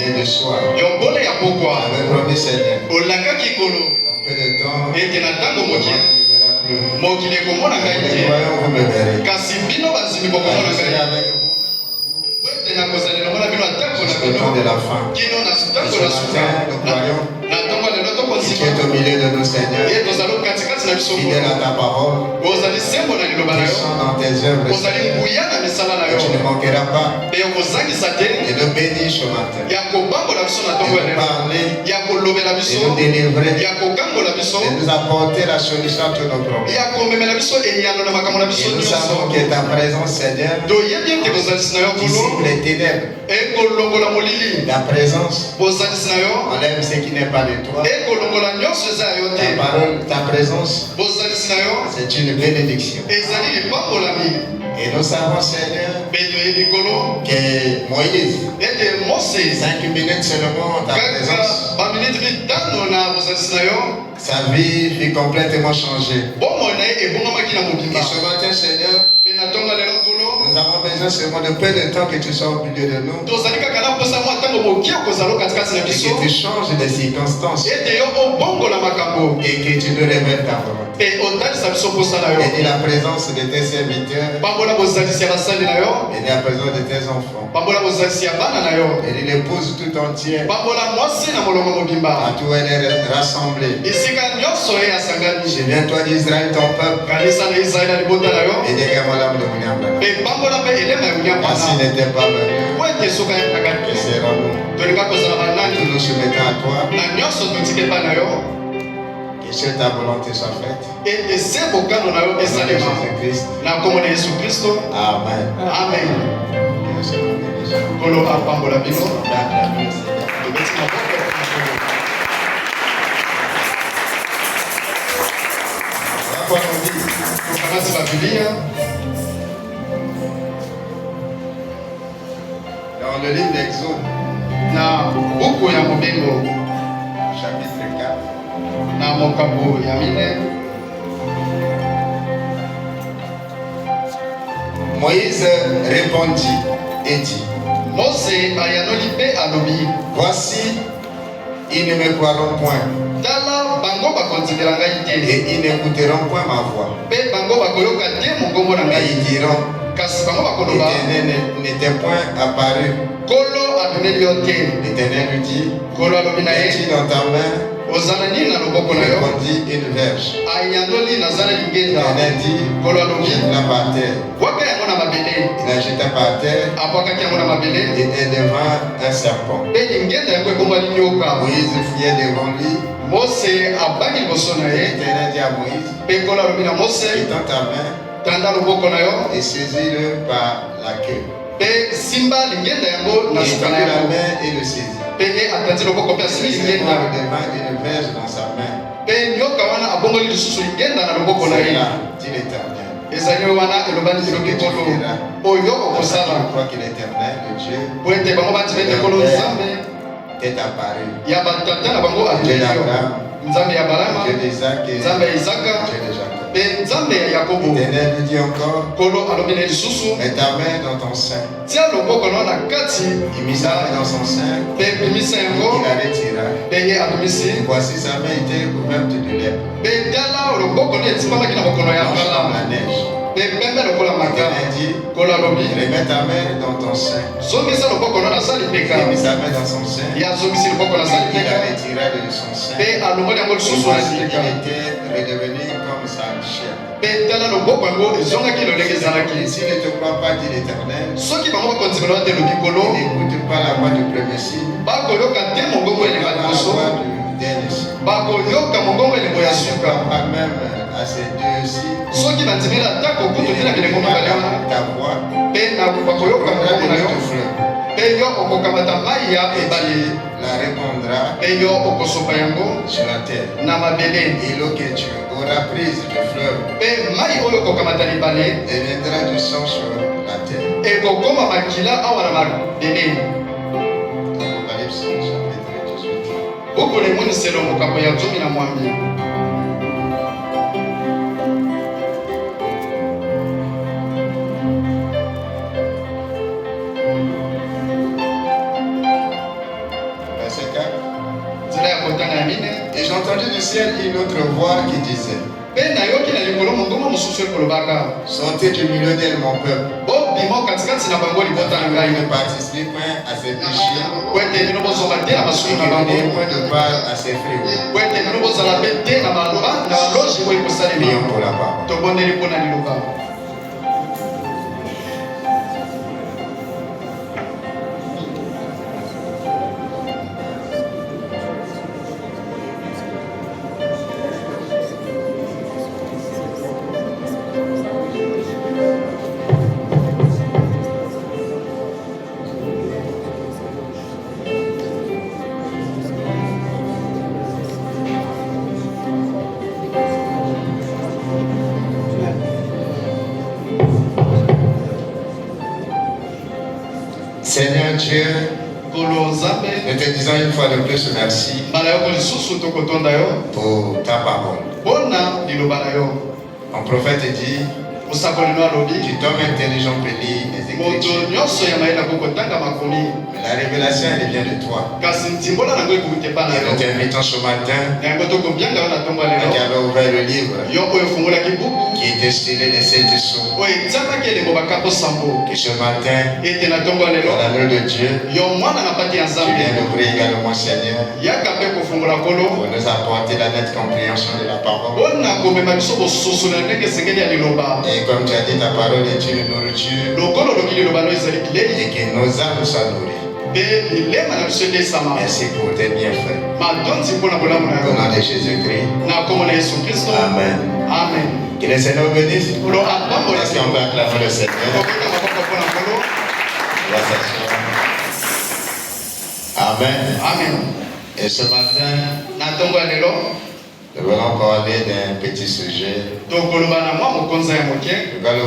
Et de soi. Yongole ya pokwa. J'avais promis Seigneur. Olanga kikolo. Dans peu de temps. Et tenatango moki. Mokile komona ngai te. Vous me verrez. Kasi bino bazimi bokomona ngai. Tena kozalela mona bino atako na bino. De la fin. Kino na sutango na suka. Nous croyons. Na tongo lelo to Qui est au milieu de nous, Seigneur. Et tozalo katikati na biso. Fidèle à ta parole. Ozali sembo na liloba na yo. Dans tes œuvres. Ozali nguya na misala na yo. Tu ne manqueras pas. Et okozangisa te. Et de bénir ce matin. Ya kobambola biso na tongo lelo. Parler. Ya kolobela biso. Et nous délivrer. Ya kokambola biso. Et nous apporter la solution à tous nos problèmes. Ya komemela biso enyano na makambo na biso. Et nous savons que ta présence, Seigneur, dissipe les ténèbres. Ta présence enlève ce qui n'est pas de toi. Ta parole, ta présence, c'est une bénédiction. Et nous savons, Seigneur, que Moïse, 5 minutes seulement ta présence, sa vie fut complètement changée. Et ce matin, Seigneur, nous avons besoin seulement de peu de temps que tu sois au milieu de nous. Et que tu changes de circonstances. Et que tu nous révèles ta volonté. Et la présence de tes serviteurs. Et la présence de tes enfants. Et l'épouse tout entière. À tout elle est rassemblée. Je viens toi d'Israël, ton peuple. Et dégage-moi l'âme de mon âme. S'il n'était pas venu, que serons-nous? Nous nous soumettons à toi. Que seule ta volonté soit faite. Au nom de Jésus-Christ. Amen. Amen. Dans le livre d'Exode, chapitre 4, Moïse répondit et dit, voici, ils ne me croiront point. Et ils n'écouteront point ma voix. Et ils diront, l'Éternel n'était point apparu. L'Éternel lui dit, es-tu dans ta main? Il répondit, une verge. L'Éternel dit, jette-la par terre. Il la jeta par terre et elle devint un serpent. Moïse fuyait devant lui. L'Éternel dit à Moïse, étends ta main et saisis-le par la queue. Il tendit la main et le saisit. Le serpent devint une verge dans sa main. C'est là, dit l'Éternel. Je crois que l'Éternel, le Dieu, est apparu. Dieu d'Abraham, Dieu d'Isaac et Dieu de Jacob. L'Éternel lui dit encore, mets ta main dans ton sein. Il mit sa main dans son sein, il la retira. Voici sa main était couverte de lèpre. Blanche comme la neige. L'Éternel dit, remets ta main dans ton sein. Il mit sa main dans son sein, il la retira de son sein. Et voici qu'il était redevenu comme sa chair. S'il ne te croit pas, dit l'Éternel, n'écoute pas la voix du premier signe, pas la voix du dernier signe. Ne crois pas même à ces deux signes. Ta voix, la répandra sur la terre. Et l'eau que tu auras prise du fleuve deviendra du sang sur la terre. Apocalypse chapitre 18. Et j'ai entendu du ciel une autre voix qui disait: sortez du milieu d'elle, mon peuple. Ne participez point à ses péchés. Ne donnez point de part à ses fléaux. Prions pour la parole. Seigneur Dieu, nous te disons une fois de plus merci pour ta parole. Mon prophète dit: tu t'homme intelligent peut lire les Écritures. Mais la révélation, elle vient de toi. Et nous t'invitons ce matin, tu avais ouvert le livre qui était stylé de cette sous. Que ce matin, dans l'année de Dieu, tu viens d'ouvrir également, Seigneur, pour nous apporter la nette compréhension de la parole. Et comme tu as dit, ta parole est une nourriture, et que nos âmes soient nourries. Merci pour tes bienfaits. Au nom de Jésus-Christ. Amen. Amen. Que le Seigneur vous bénisse. Est-ce qu'on peut acclamer le Seigneur? Amen. Amen. Et ce matin, nous allons parler d'un petit sujet. Le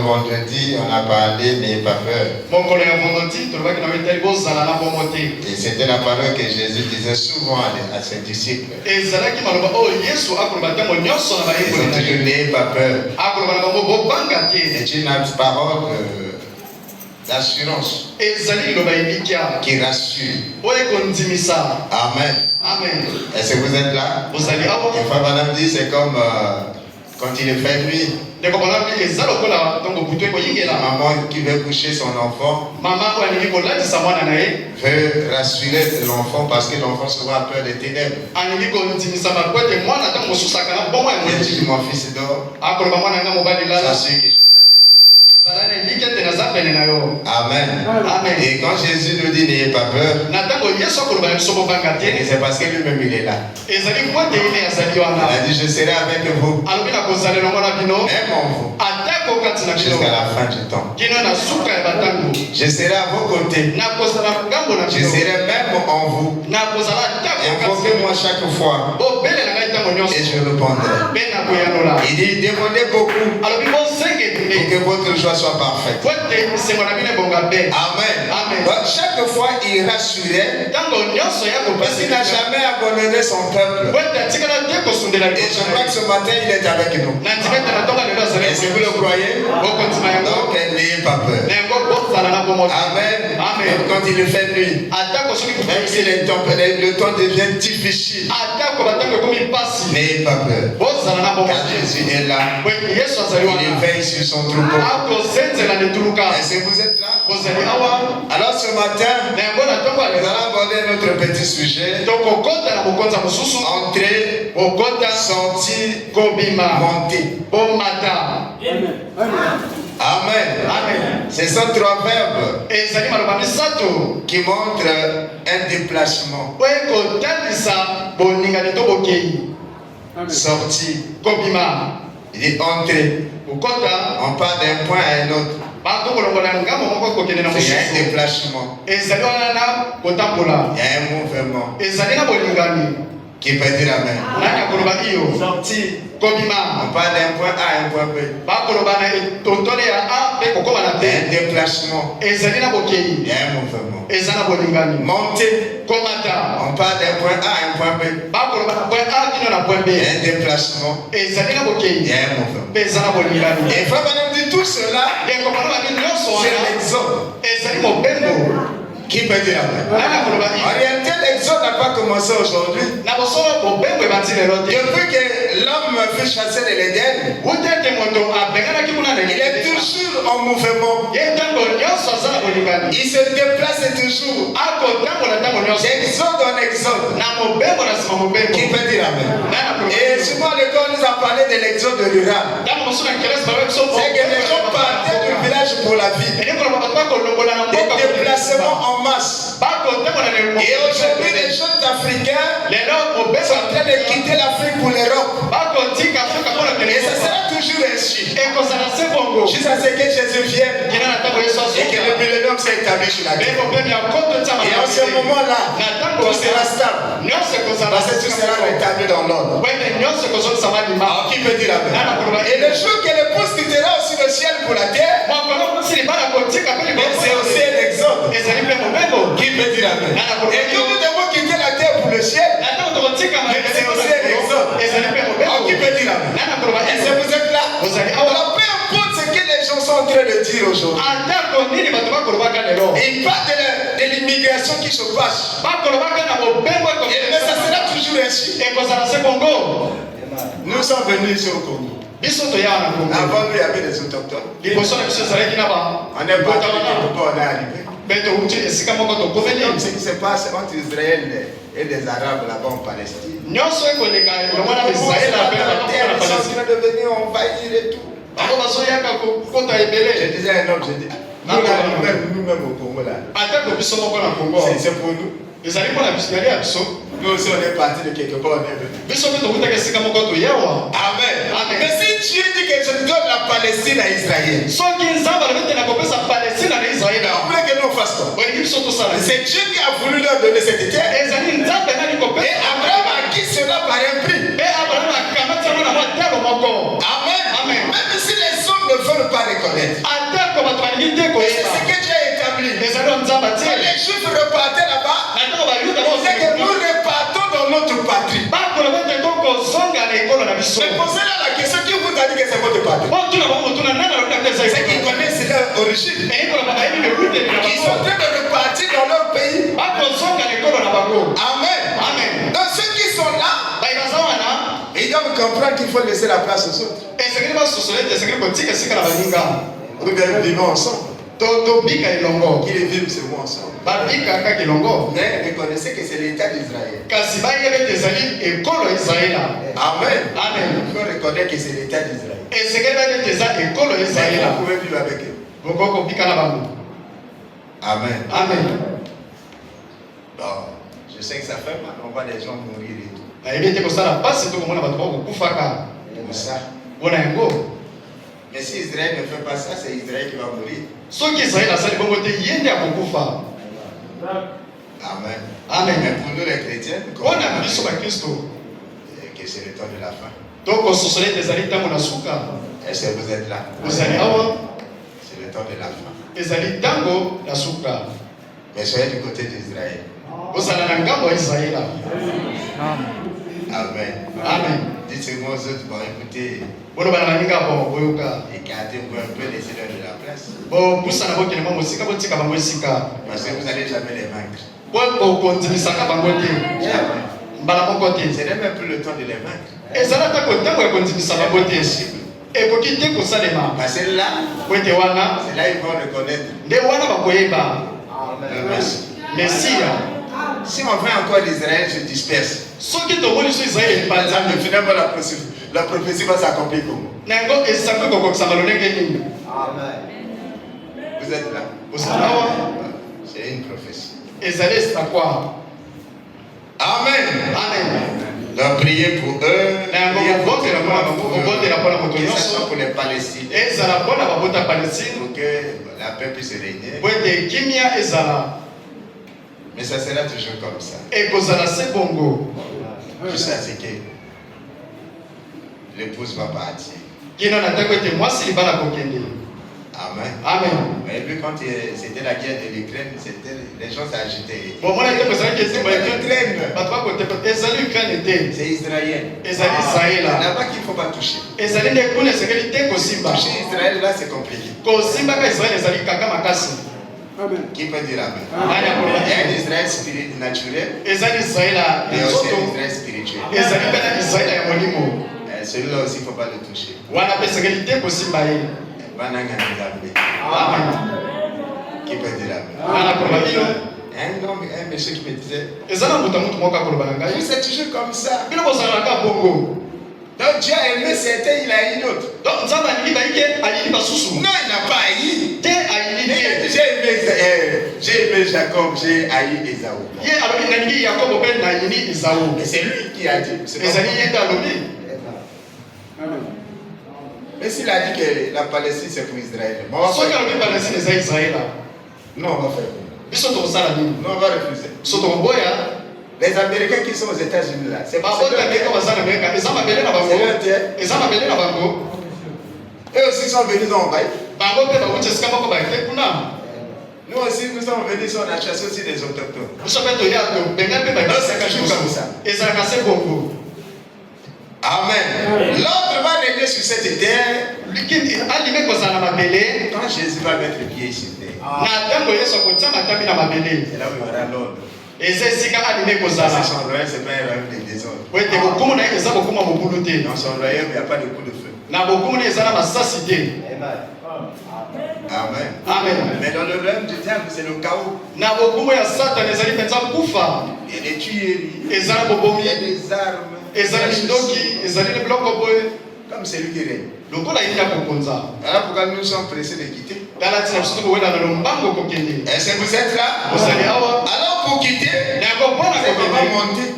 vendredi, on a parlé, n'ayez pas peur. Et c'était la parole que Jésus disait souvent à ses disciples. Ils ont toujours: n'ayez pas peur. C'est une parole d'assurance qui rassure. Amen. Amen. Est-ce que vous êtes là? Une fois, madame dit, c'est comme quand il est fait nuit. La maman qui veut coucher son enfant veut rassurer l'enfant parce que l'enfant souvent a peur des ténèbres. Elle dit: mon fils dort, s'assure que je Amen. Amen. Et quand Jésus nous dit: n'ayez pas peur, c'est parce que lui-même il est là. Il a dit: je serai avec vous, même en vous, jusqu'à la fin du temps. Je serai à vos côtés. Je serai même en vous. Invoquez-moi chaque fois et je répondrai. Il dit: demandez beaucoup pour que votre joie soit parfaite. Amen. Donc, chaque fois il rassurait parce qu'il n'a jamais abandonné son peuple. Et je crois que ce matin il est avec nous. Est-ce que vous le croyez? Donc n'ayez pas peur. Amen. Même quand il est fait nuit, même si le temps devient difficile, n'ayez pas peur. Car Jésus est là. Il veille sur son troupeau. Est-ce que vous êtes là? Alors ce matin, nous allons aborder notre petit sujet: entrer, sortir, monter. Amen. Ce sont trois verbes qui montrent un déplacement. Sortir. Il dit entrer. On part d'un point à un autre. Il y a un déplacement. Il y a un mouvement qui peut dire amen. Sortir. On part d'un point A à un point B. Il y a un déplacement. Il y a un mouvement. Monter. On part d'un point A à un point B. Il y a un déplacement. Il y a un mouvement. Et Frère Branham dit tout cela, c'est l'exode. Qui peut dire amen? En réalité, l'exode n'a pas commencé aujourd'hui. Depuis que l'homme fut chassé de l'Éden, il est toujours en mouvement. Il se déplace toujours d'exode en exode. Qui peut dire amen? Et souvent l'école nous a parlé de l'exode rural. C'est que les gens partaient du village pour la vie. Des déplacements en masse. Et aujourd'hui les jeunes africains sont en train de quitter l'Afrique pour l'Europe. Et ça sera toujours ainsi. Jusqu'à ce que Jésus vienne et que le millénaire s'est établi sur la terre. Et en ce moment-là, tout sera stable. Parce que tout sera rétabli dans l'ordre. Qui peut dire amen? Et le jour que l'épouse quittera aussi le ciel pour la terre, c'est aussi un exode. Qui peut dire amen? Et que nous devons quitter la terre pour le ciel, c'est aussi un exode. Qui peut dire amen? Est-ce que vous êtes là? Alors peu importe ce que les gens sont en train de dire aujourd'hui. Il parle de l'immigration qui se passe. Mais ça sera toujours ainsi. Nous sommes venus ici au Congo. Avant nous, il y avait des autochtones. On est parti quelque part, on est arrivé. Ce qui se passe entre Israël et les Arabes là-bas en Palestine. Ils sont en train de venir envahir et tout. Je disais à un homme, je dis, nous-mêmes au Congo là. C'est pour nous. Nous aussi on est parti de quelque part, on est venu. Amen. Mais si Dieu dit que je donne la Palestine à Israël, on voulait que nous fassions. C'est Dieu qui a voulu leur donner cette terre. Et Abraham a acquis cela par un prix. Amen. Même si les hommes ne veulent pas reconnaître, c'est ce que Dieu a établi. Quand les Juifs repartaient là-bas, on sait que nous repartons dans notre patrie. Mais posez là la question, qui vous a dit que c'est votre patrie? C'est qu'ils connaissent leur origine. Ils sont en train de repartir dans leur pays. Amen. Donc ceux qui sont là, ils doivent comprendre qu'il faut laisser la place aux autres. Nous vivons ensemble. Qu'ils vivent c'est moi ensemble. Mais reconnaissez que c'est l'État d'Israël. Amen. Il faut reconnaître que c'est l'État d'Israël. Vous pouvez vivre avec eux. Amen. Bon, je sais que ça fait mal, on voit des gens mourir et tout. Pour ça. Mais si Israël ne fait pas ça, c'est Israël qui va mourir. Amen. Mais pour nous les chrétiens, que c'est le temps de la fin. Est-ce que vous êtes là? C'est le temps de la fin. Mais soyez du côté d'Israël. Amen. Dites-moi aux autres, bon écoutez, regardez-vous un peu, laissez-leur de la place. Parce que vous n'allez jamais les vaincre. Ce n'est même plus le temps de les vaincre. C'est impossible. Parce que là, c'est là ils vont reconnaître le Messie. Si on fait encore l'Israël se disperse, finalement la prophétie va s'accomplir comme Amen. Vous êtes là. C'est une prophétie. Amen. Donc priez pour eux. Que ça soit pour les Palestiniens. Pour que la paix puisse régner. Mais ça sera toujours comme ça. Jusqu'à ce que l'épouse va partir. Amen. Et puis quand c'était la guerre de l'Ukraine, les gens s'agitaient. C'est Israël. C'est là-bas qu'il ne faut pas toucher. Toucher Israël là c'est compliqué. Qui peut dire Amen? Il y a un Israël naturel et aussi un Israël spirituel. Celui-là aussi, il ne faut pas le toucher. Amen. Qui peut dire Amen? Un monsieur qui me disait, vous êtes toujours comme ça. Donc Dieu a aimé certains, il a haï d'autres. Non, il n'a pas haï. J'ai aimé Jacob, j'ai haï Esaü. Et c'est lui qui a dit. Mais s'il a dit que la Palestine c'est pour Israël, non, on va faire. Non, on va refuser. Les Américains qui sont aux États-Unis là, c'est pas ça. Eux aussi sont venus dans le bail. Nous aussi, nous sommes venus, on a chassé aussi des autochtones. Amen. L'autre va régner sur cette terre quand Jésus va mettre le pied sur terre. C'est là où il y aura l'ordre. Son royaume, c'est pas un royaume de désordre. Dans son royaume, il n'y a pas de coup de feu. Amen. Mais dans le royaume du diable, c'est le chaos. Il y a des tueries, il y a des armes, comme celui qui règne. Alors pourquoi nous sommes pressés de quitter? Est-ce que vous êtes là? Alors pour quitter, c'est comment monter.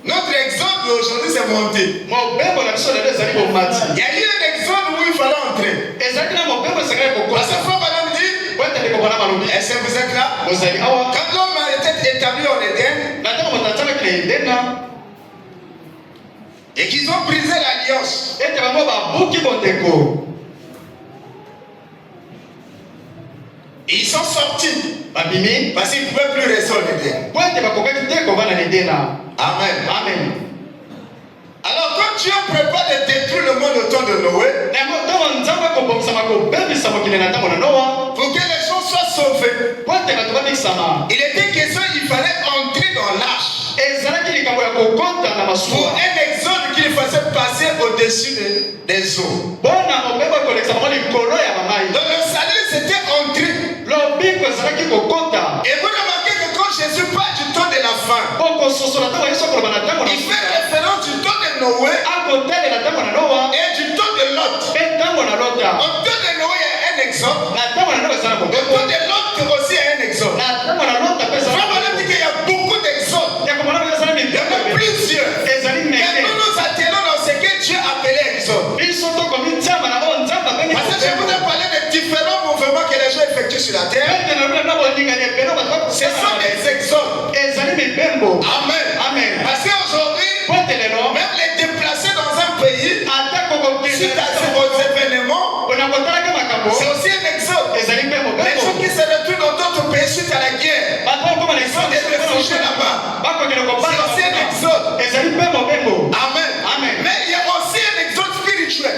Notre exode aujourd'hui c'est monter. Il y a eu un exode où il fallait entrer. Parce que frère Madame dit, est-ce que vous êtes là? Quand l'homme a été établi en Éden, et qu'ils ont brisé l'alliance, et ils sont sortis parce qu'ils ne pouvaient plus rester en Éden. Amen. Alors quand Dieu prépare de détruire le monde au temps de Noé, pour que les gens soient sauvés, il était question qu'il fallait entrer dans l'arche. Pour un exode qu'il faisait passer au-dessus des eaux. Donc le salut c'était entrer. Et vous remarquez que quand Jésus parle du temps de la fin, il fait référence du temps de Noé et du temps de Lot. Au temps de Noé, il y a un exode. Au temps de Lot aussi, il y a un exode. Vraiment, on dit qu'il y a beaucoup d'exodes. Il y a même plusieurs. Et nous nous attelons dans ce que Dieu appelait exode. Parce que je vous ai parlé de différents mouvements que les gens effectuent sur la terre. Ce sont des exodes. Amen. Parce qu'aujourd'hui, même les déplacés dans un pays, suite à ces événements, c'est aussi un exode. Les gens qui se retrouvent dans d'autres pays suite à la guerre, ils sont des réfugiés là-bas. C'est aussi un exode. Amen. Mais il y a aussi un exode spirituel.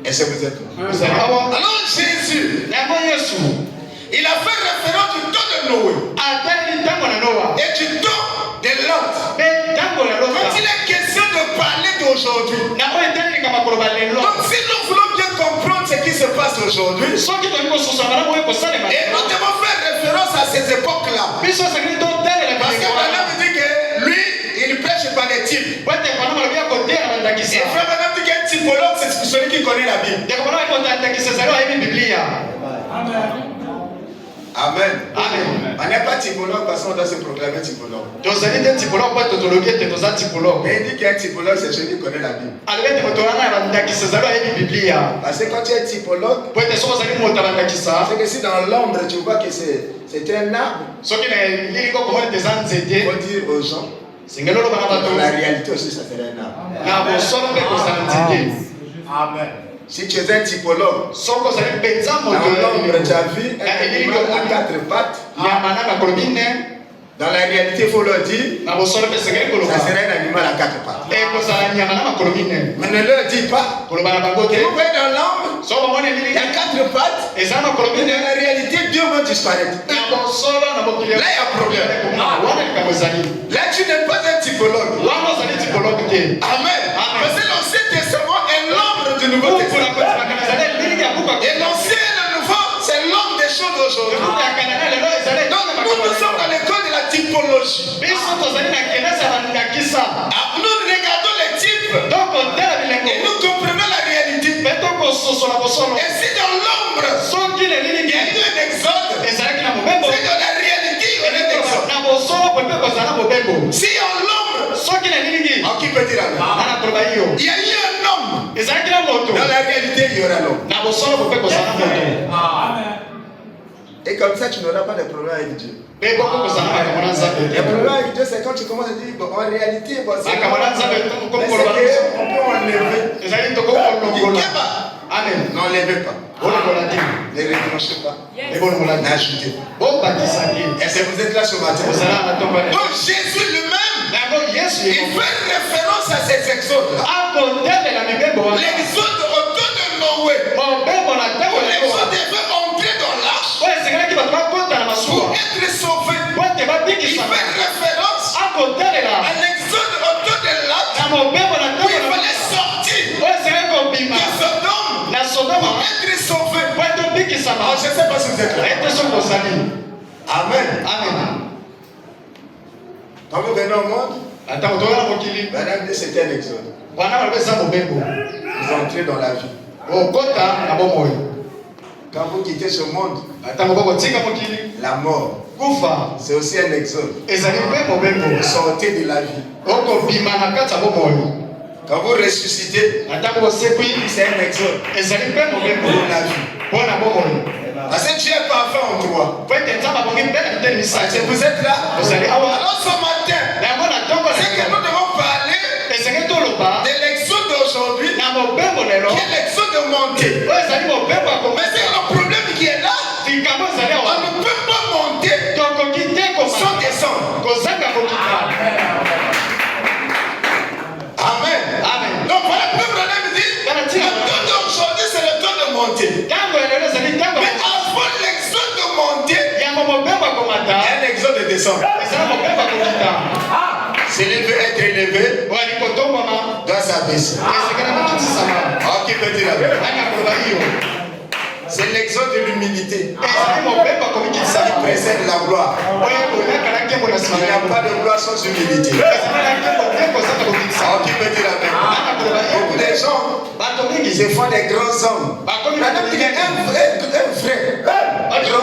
Est-ce que vous êtes là? Alors Jésus, il a fait référence du temps de Noé et du temps de Lot. Quand il est question de parler d'aujourd'hui, donc si nous voulons bien comprendre ce qui se passe aujourd'hui, et nous devons faire référence à ces époques-là, parce que Madame dit que lui, il prêche par des types. Et frère Madame dit qu'un typologue, c'est celui qui connaît la Bible. Amen. On n'est pas typologue parce qu'on doit se proclamer typologue. Mais il dit qu'un typologue, c'est celui qui connaît la Bible. Parce que quand tu es typologue, c'est que si dans l'ombre tu vois que c'est un arbre, il faut dire aux gens, la réalité aussi ça serait un arbre. Amen. Si tu es un typologue, dans l'ombre tu as vu un animal à 4 pattes, Dans la réalité, il faut leur dire, ça serait un animal à 4 pattes. Mais ne leur dis pas. Vous voyez dans l'homme, il y a 4 pattes. Et dans la réalité, Dieu va disparaître. Là, il y a un problème. Là, tu n'es pas un typologue. Amen. Parce que l'Ancien Testament est l'ombre du Nouveau Testament. Et l'Ancien et le Nouveau, c'est l'homme des choses d'aujourd'hui. Donc, nous sommes dans l'école de la typologie. Nous regardons les types et nous comprenons la réalité. Et si dans l'ombre, il y a eu un exode, c'est dans la réalité, il y a eu un exode. Si en l'ombre, qui peut dire il y a eu un homme, dans la réalité, il y aura l'homme. Et comme ça, tu n'auras pas de problème avec Dieu. Le problème avec Dieu, c'est quand tu commences à dire, bon, en réalité, bon, c'est on peut enlever. Amen. N'enlevez pas. Ne repronchez pas. N'ajoutez pas. Est-ce que vous êtes là ce matin? Donc Jésus lui-même, il fait référence à ces exodes-là. L'exode autour de Noé. L'exode devait entrer dans l'arche pour être sauvé. Il fait référence à l'exode autour de l'arche où il fallait sortir de Sodome pour être sauvé. Je ne sais pas si vous êtes là. Amen. Quand vous venez au monde, madame dit c'était un exode. Vous entrez dans la vie. Quand vous quittez ce monde, la mort, c'est aussi un exode. Vous sortez de la vie. Quand vous ressuscitez, c'est un exode pour la vie. Parce que Dieu est parfait en toi. Vous êtes là. Alors ce matin, c'est que nous devons parler de l'exode d'aujourd'hui, qui est l'exode de monter. Mais c'est le problème qui est là. On ne peut pas monter sans descendre. Amen. Donc voilà le problème dit, le temps d'aujourd'hui c'est le temps de monter. Mais avant l'exode de monter, il y a un exode de descendre. S'élever, être élevé, doit s'abaisser. Qui peut dire la vérité? C'est l'exode de l'humilité. Ça précède la gloire. Il n'y a pas de gloire sans humilité. Qui peut dire la vérité? Beaucoup de gens, ils se font des grands hommes. Il est un vrai grand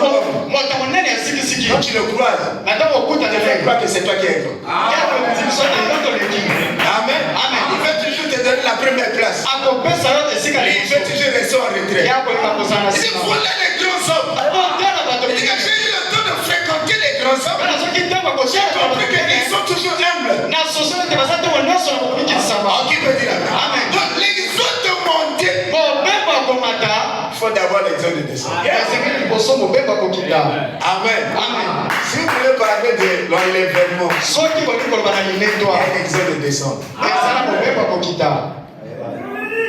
homme. Quand tu le croises, tu fais croire que c'est toi qui es grand. Amen. Il veut toujours te donner la première place. Il veut toujours rester en retrait. Il dit voilà les grands hommes. Il dit que j'ai eu le temps de fréquenter les grands hommes. J'ai compris qu'ils sont toujours humbles. Qui peut dire amen? Donc l'exode de monter, il faut d'abord l'exode de descendre. Amen. Si vous voulez parler de l'enlèvement, il y a un exode de descendre.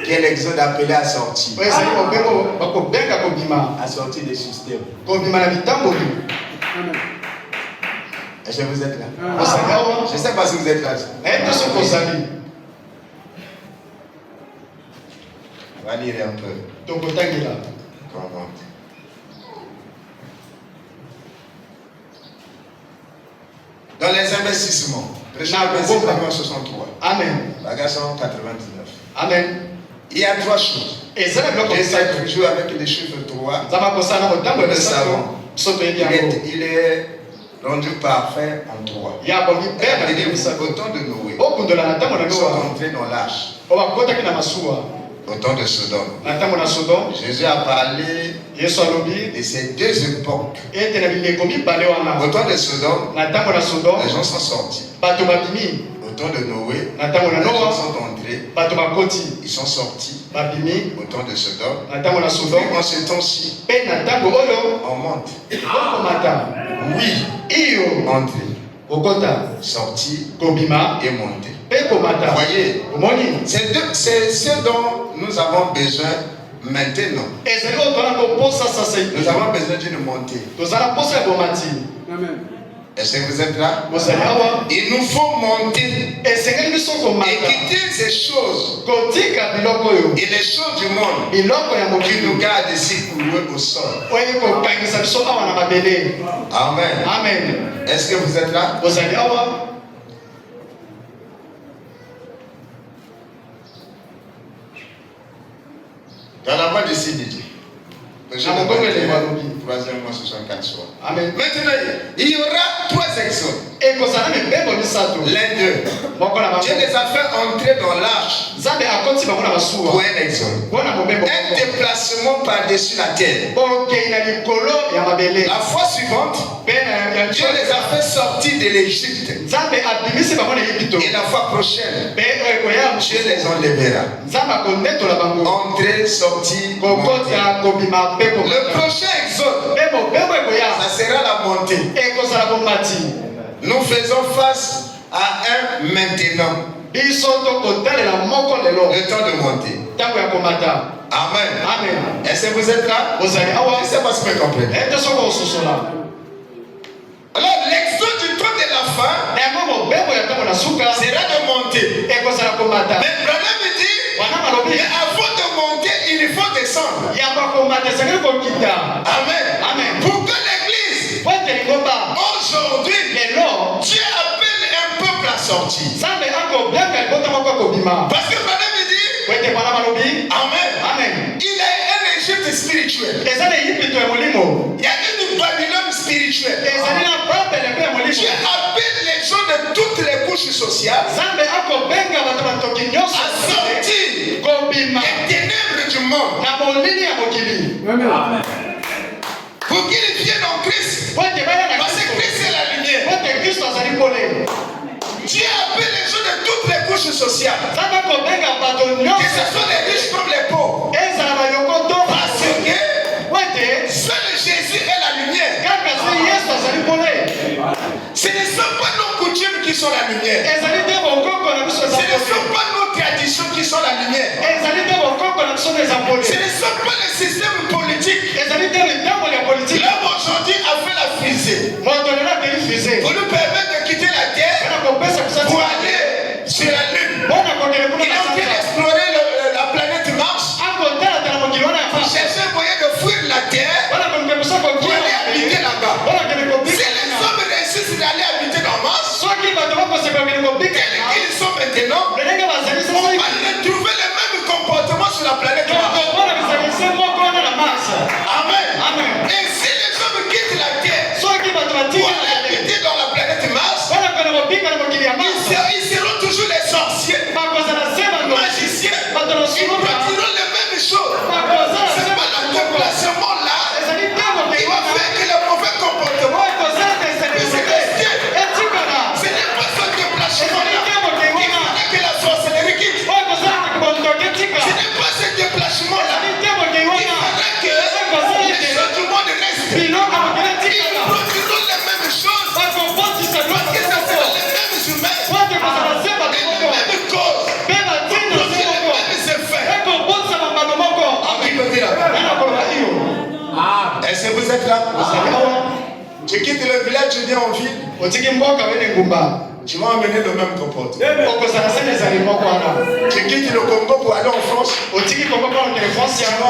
Qui est l'exode appelé à sortir. À sortir des systèmes. Est-ce que vous êtes là? Je ne sais pas si vous êtes là. On va lire un peu. Dans les investissements, Verset 63. Amen. Bagage 199. Amen. Il y a 3 choses. J'essaie toujours avec les chiffres 3. Nous le savons. Il est rendu parfait en 3. Au temps de Noé, nous sommes entrés dans l'arche. Au temps de Sodome, Jésus a parlé de ces 2 époques. Au temps de Sodome, les gens sont sortis. Au temps de Noé, les gens sont entrés. Ils sont sortis. Au temps de Sodome. Et en ce temps-ci, on monte. Oui, entrer. sortir kobima et monter. Vous voyez, c'est ce dont nous avons besoin maintenant. Nous avons besoin d'une montée. Amen. Est-ce que vous êtes là? Il nous faut monter et quitter ces choses et les choses du monde qui nous gardent ici courbés au sol. Amen. Amen. Est-ce que vous êtes là? Dans la voix de Sididi. Troisième mois, 64 soirs. Amen. Maintenant, il y aura 3 exodes. L'un d'eux, Dieu les a fait entrer dans l'arche pour un exode. Un déplacement par-dessus la terre. La fois suivante, Dieu les a fait sortir de l'Égypte. Et la fois prochaine, Dieu les enlèvera. Entrer, sortir, monter. Le prochain exode, ça sera la montée. Nous faisons face à un maintenant. Le temps de monter. Amen. Amen. Est-ce que vous êtes là? Je ne sais pas si vous comprenez. Alors, l'exode du temps de la fin sera de monter. Mais le problème dit, mais avant de monter, il faut descendre. Amen. Pour que l'église, aujourd'hui, Dieu appelle un peuple à sortir. Parce que le problème dit, Amen. Il y a un Égypte spirituel. Il y a une Babylone spirituelle. Dieu appelle les gens de toutes les couches sociales à sortir des ténèbres du monde. Amen. Pour qu'ils viennent en Christ. Parce que Christ est la lumière. Dieu appelle les gens de toutes les couches sociales. Que ce soit les riches comme les pauvres. Parce que seul Jésus est la lumière. Ce ne sont pas nos coutumes qui sont la lumière. Ce ne sont pas nos traditions qui sont la lumière. Ce ne sont pas les systèmes politiques. L'homme aujourd'hui a fait la fusée. Pour nous permettre de quitter la terre pour aller sur la lune. Il a fait explorer la planète Mars pour chercher un moyen de fuir la terre pour aller habiter là-bas. Si les hommes réussissent d'aller habiter dans Mars, tels qu'ils sont maintenant, on va retrouver le même comportement sur la planète Mars. Amen. Et si les hommes quittent la terre pour aller habiter dans la planète Mars, ils seront toujours les sorciers, magiciens, ils produiront les mêmes choses. C'est pas le déplacement là qui va faire que le mauvais comportement puisse rester. Ce n'est pas ce déplacement là qui fera que la sorcellerie quitte. Ce n'est pas ce déplacement là qui fera que les choses du monde restent. Ils produiront les mêmes choses parce que ce seront les mêmes humains et les mêmes causes pour produire les mêmes effets. Qui peut dire est-ce que vous êtes là? Tu quittes le village, tu viens en ville. Tu vas amener le même comportement. Tu quittes le Congo pour aller en France. Tu vas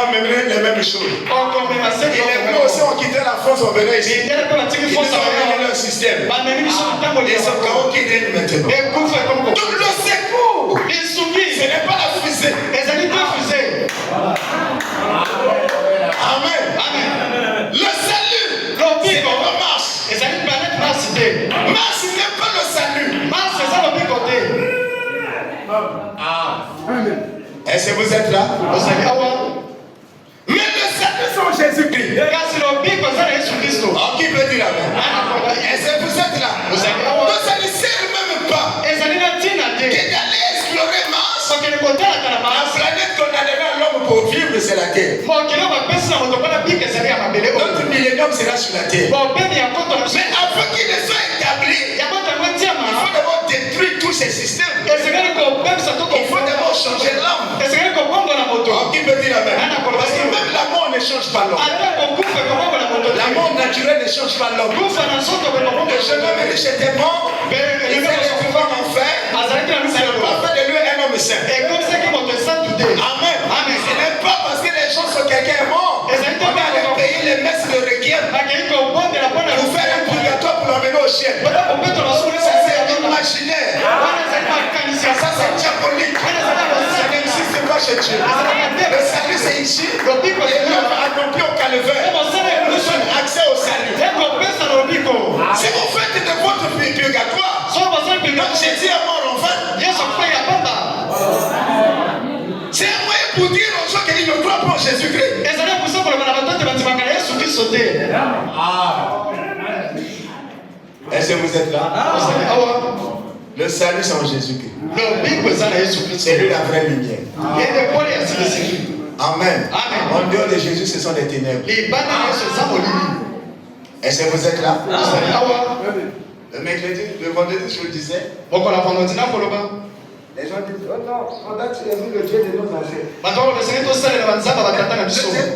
amener les mêmes choses. Et les Bleus aussi ont quitté la France, on venait ici. Ils ont amené leur système. Et c'est Kao qui règne maintenant. Donc le secours, ce n'est pas la fusée. Amen. Le salut, c'est pas Mars. Mars n'est pas le salut. Est-ce que vous êtes là? Mais le salut c'est Jésus-Christ. Qui peut dire amen? Est-ce que vous êtes là? Donc ça ne sert même pas d'aller explorer Mars. La planète qu'on a donné à l'homme pour vivre, c'est la terre. Notre millénium sera sur la terre. Mais afin qu'il ne soit établi, peut dire amen? Parce que même la mort ne change pas l'homme. La mort naturelle ne change pas l'homme. Le jeune homme riche était mort. Il fait les pouvoirs en fer. Ça ne peut pas faire de lui un homme saint. Amen. Ce n'est pas parce que les gens sont quelqu'un est mort. On va aller payer les messes de requiem pour faire un purgatoire pour l'emmener au ciel. Ça c'est imaginaire. Ça c'est diabolique. Ça n'existe pas chez Dieu. Le salut c'est ici. Et l'homme accompli au calvaire. Nous sommes accès au salut. Si vous faites de votre purgatoire, donc Jésus est mort en fait. C'est un moyen pour dire aux gens qu'ils ne croient pas en Jésus-Christ. Est-ce que vous êtes là? Le salut c'est en Jésus-Christ. C'est lui la vraie lumière. Amen. En dehors de Jésus, ce sont des ténèbres. Est-ce que vous êtes là? Le mercredi, le vendredi, je le disais. Les gens disent, oh non, on a vu le Dieu de nos ancêtres.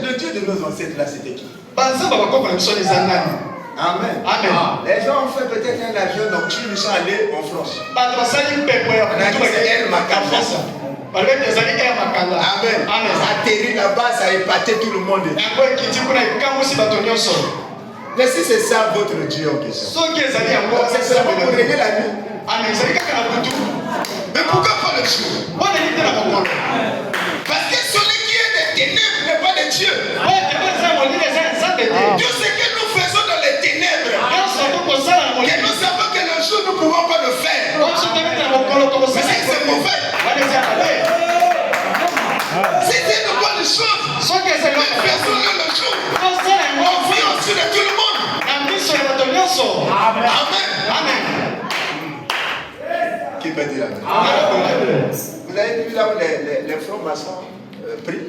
Le Dieu de nos ancêtres là, c'était qui? Amen. Les gens ont fait peut-être un avion nocturne, ils sont allés en France. On a dit c'est El Makanda. Amen. Ça atterrit là-bas, ça a épaté tout le monde. Mais si c'est ça votre Dieu en question, c'est seulement pour régler la nuit. Mais pourquoi pas le jour? Parce que celui qui est des ténèbres n'est pas de Dieu. Dieu sait que nous faisons dans les ténèbres. Que nous savons que le jour nous ne pouvons pas le faire. Mais c'est mauvais. C'est une bonne chose. Mais faisons-le le jour. On vit au-dessus de tout le monde. Amen. Qui peut dire amen? Vous avez vu là où les francs-maçons prient?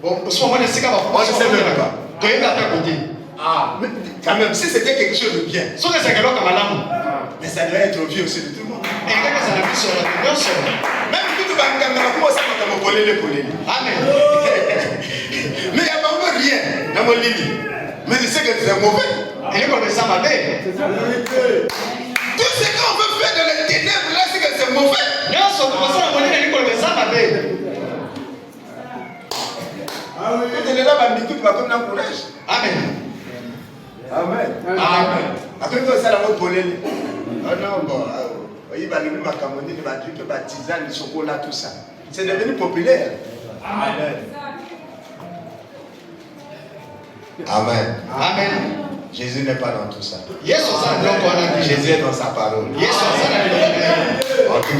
On ne sait même pas. Mais quand même, si c'était quelque chose de bien, mais ça doit être vu aussi de tout le monde. Même si tu vas me commencer à me voler les polés. Amen. Mais il n'y a pas rien dans mon lit. Mais je sais que c'est mauvais. Tout ce qu'on veut faire dans les ténèbres, là, c'est que c'est mauvais. Amen. Amen. Après, ça la mode polé. Oh non, bon. Il va allumer ma camonine, il va dire que ma tisane, le chocolat, tout ça. C'est devenu populaire. Amen. Amen. Jésus n'est pas dans tout ça. Jésus est dans sa parole. On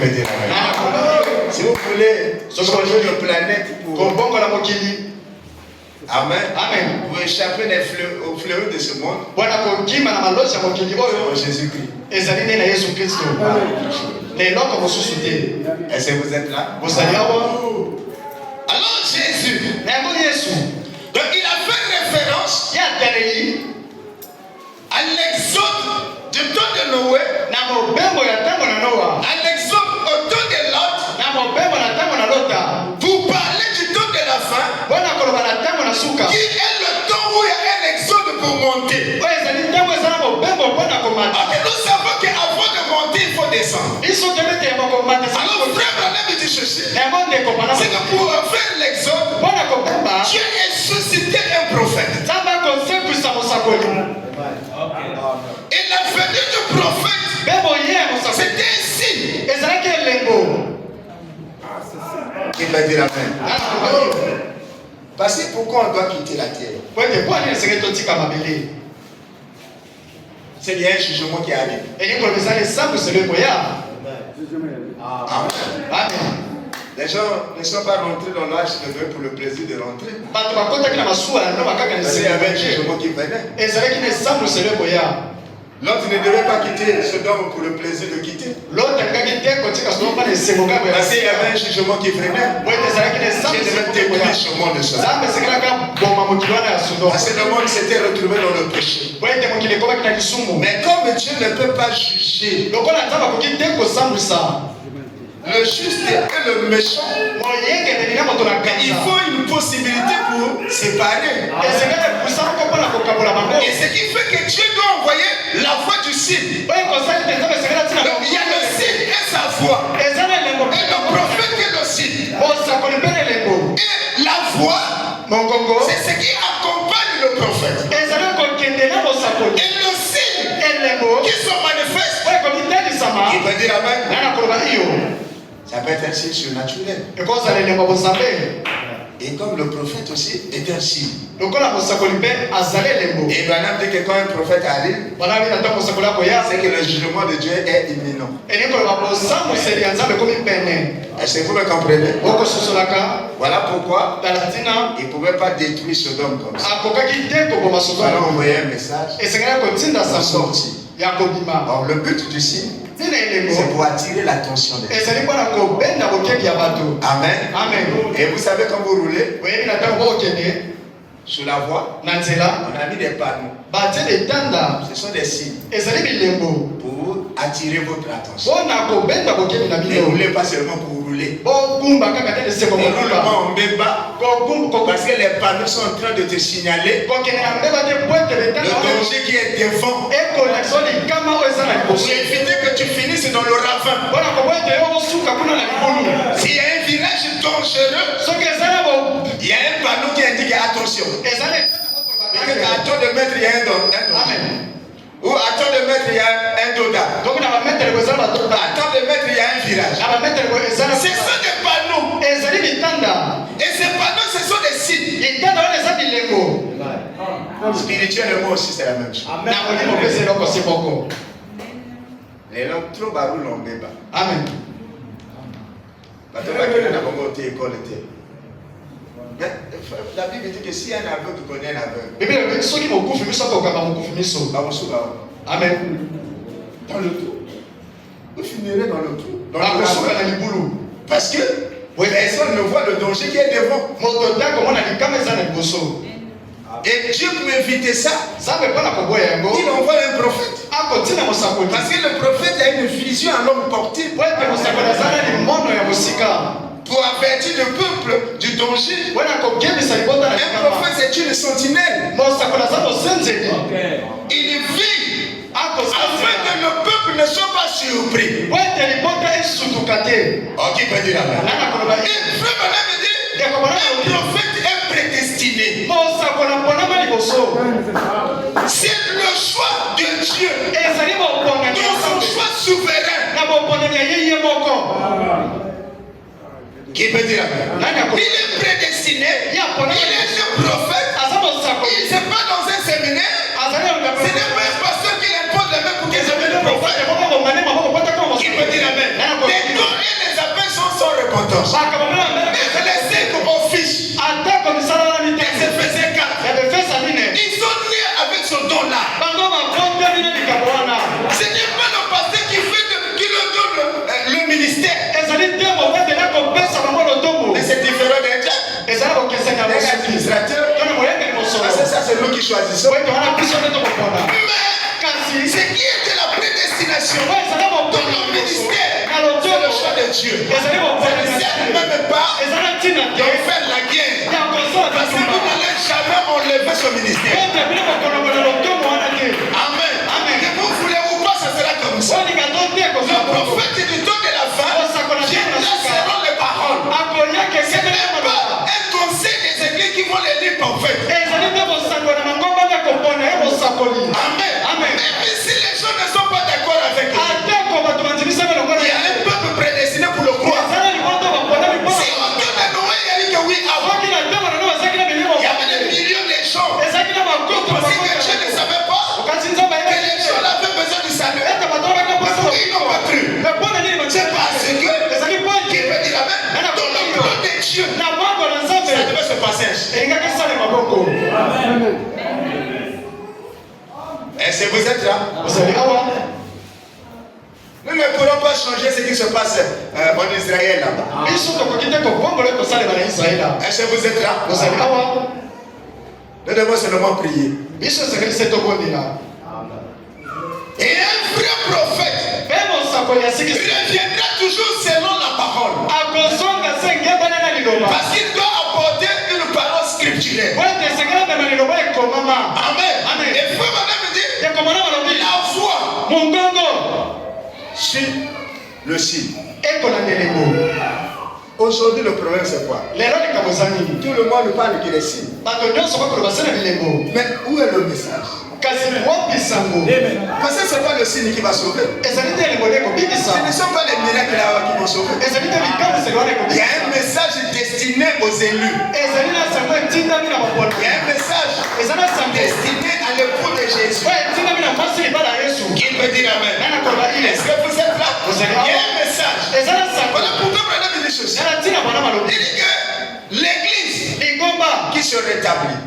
peut dire amen. Si vous voulez changer de planète pour amen. Vous échappez aux fléaux de ce monde. Jésus-Christ. Est-ce que vous êtes là? Alors Jésus, donc il a fait référence à l'exode du temps de Noé, à l'exode au temps de Lot, pour parler du temps de la fin, qui est le temps où il y a un exode pour monter. Ok, nous savons qu'avant de monter, il faut descendre. Alors frère Branham dit ceci, c'est que pour faire l'exode, Dieu a suscité un prophète. Et la venue du prophète, c'était un signe. Il va dire amen. Parce que pourquoi on doit quitter la terre? C'est bien un jugement qui arrive. Amen. Les gens ne sont pas rentrés dans l'âge de Dieu pour le plaisir de rentrer. Parce qu'il y avait un jugement qui venait. L'autre ne devait pas quitter Sodome pour le plaisir de quitter. Parce qu'il y avait un jugement qui venait. Qui devait démolir ce monde de Sodome. Parce que le monde s'était retrouvé dans le péché. Mais comme Dieu ne peut pas juger le juste et le méchant. Il faut une possibilité pour séparer. Et ce qui fait que Dieu doit envoyer la voix du signe. Donc, il y a le signe et sa voix. Et le prophète et le signe. Et la voix, c'est ce qui accompagne le prophète. Et le signe qui se manifeste, il peut dire Amen. Ça peut être un signe surnaturel. Et comme le prophète aussi est un signe. Et Branham dit que quand un prophète arrive, c'est que le jugement de Dieu est imminent. Est-ce que vous me comprenez? Voilà pourquoi il ne pouvait pas détruire Sodome comme ça. Il fallait envoyer un message en sortie. Or, le but du signe, c'est pour attirer l'attention des gens. Amen. Et vous savez quand vous roulez sur la voie, on a mis des panneaux. Ce sont des signes pour attirer votre attention. Ne roulez pas seulement pour rouler. Ne roulez pas en bas, parce que les panneaux sont en train de te signaler le danger qui est devant. Pour éviter que tu finisses dans le ravin. S'il y a un virage dangereux, il y a un panneau qui indique attention. À tant de mètres, il y a un danger. Ou à tant de mètres, il y a un doda. À tant de mètres, il y a un virage. Ce sont des panneaux. Et ces panneaux, ce sont des signes. Spirituellement aussi, c'est la même chose. Les langues trop baroulent en débat. Amen. La Bible dit que si un aveugle connaît un aveugle, amen. Dans le trou. Vous finirez dans le trou. Parce que personne ne voit le danger qui est devant. Et Dieu pour éviter ça, il envoie un prophète. Parce que le prophète a une vision à l'homme porté pour avertir le peuple du danger. Un prophète, c'est une sentinelle. Il vit afin que le peuple ne soit pas surpris. Qui peut dire Amen? Un prophète est prédestiné. C'est le choix de Dieu dans son choix souverain. Qui peut dire Amen? Il est prédestiné. Il est le prophète. Il n'est pas dans un séminaire. Ce n'est pas un pasteur qui impose les mains pour qu'il devienne le prophète. Qui peut dire Amen? Les dons et les appels sont sans repentance. Mais les 5 offices, les Éphésiens 4, ils sont nés avec ce don-là. Ce n'est pas le pasteur qui leur donne le ministère. Mais c'est différent des diacres. Des administrateurs. Ça, c'est nous qui choisissons. Mais ce qui est de la prédestination dans le ministère, c'est le choix de Dieu. Ça ne sert même pas de faire la guerre. Parce que vous n'allez jamais enlever ce ministère. Amen. Que vous voulez ou pas, ça sera comme ça. Le prophète du temps de la fin viendra les paroles. Ce n'est pas un conseil des églises qui vont les lire parfait. Amen. Même si les gens ne sont pas d'accord avec eux, il y a un peuple prédestiné pour le croire. Si on dit à Noé, il a dit que oui, avant, il y avait des millions de gens qui pensaient que Dieu ne savait pas que les gens avaient besoin du salut. Mais pourquoi ils n'ont pas cru? C'est parce que, qui veut dire Amen, dans le plan de Dieu, ça devait se passer. Est-ce que vous êtes là? Nous ne pourrons pas changer ce qui se passe en Israël là-bas. Est-ce que vous êtes là? Nous devons seulement prier. Et un vrai prophète reviendra toujours selon la parole. Parce qu'il doit apporter une parole scripturelle. Amen. Amen. Et frère madame dit, la foi sur le signe. Aujourd'hui, le problème c'est quoi? Tout le monde parle que les signes. Mais où est le message? Parce que c'est pas le signe qui va sauver. Ce ne sont pas les miracles là qui vont sauver. Il y a un message destiné aux élus. Il y a un message destiné à l'époux de Jésus. Qui peut dire amen? Est-ce que vous êtes là? Il y a un message. Voilà pourquoi Madame dit ceci. Il dit que l'église qui se rétablit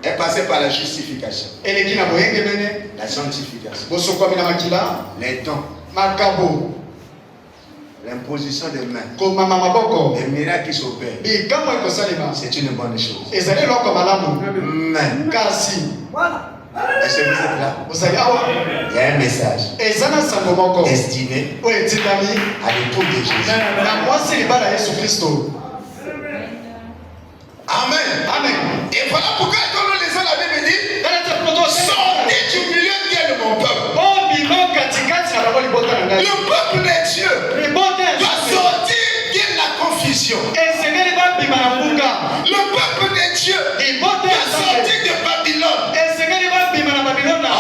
est passée par la justification, la sanctification, les dons, l'imposition des mains, les miracles qui s'opèrent. C'est une bonne chose. Mais est-ce que vous êtes là? Il y a un message destiné à l'époux de Jésus. Amen. Amen. Et voilà pourquoi quand nous lisons la Bible dit, sortez du milieu de mon peuple. Le peuple de Dieu doit sortir de la confusion. Le peuple de Dieu doit sortir de Babylone.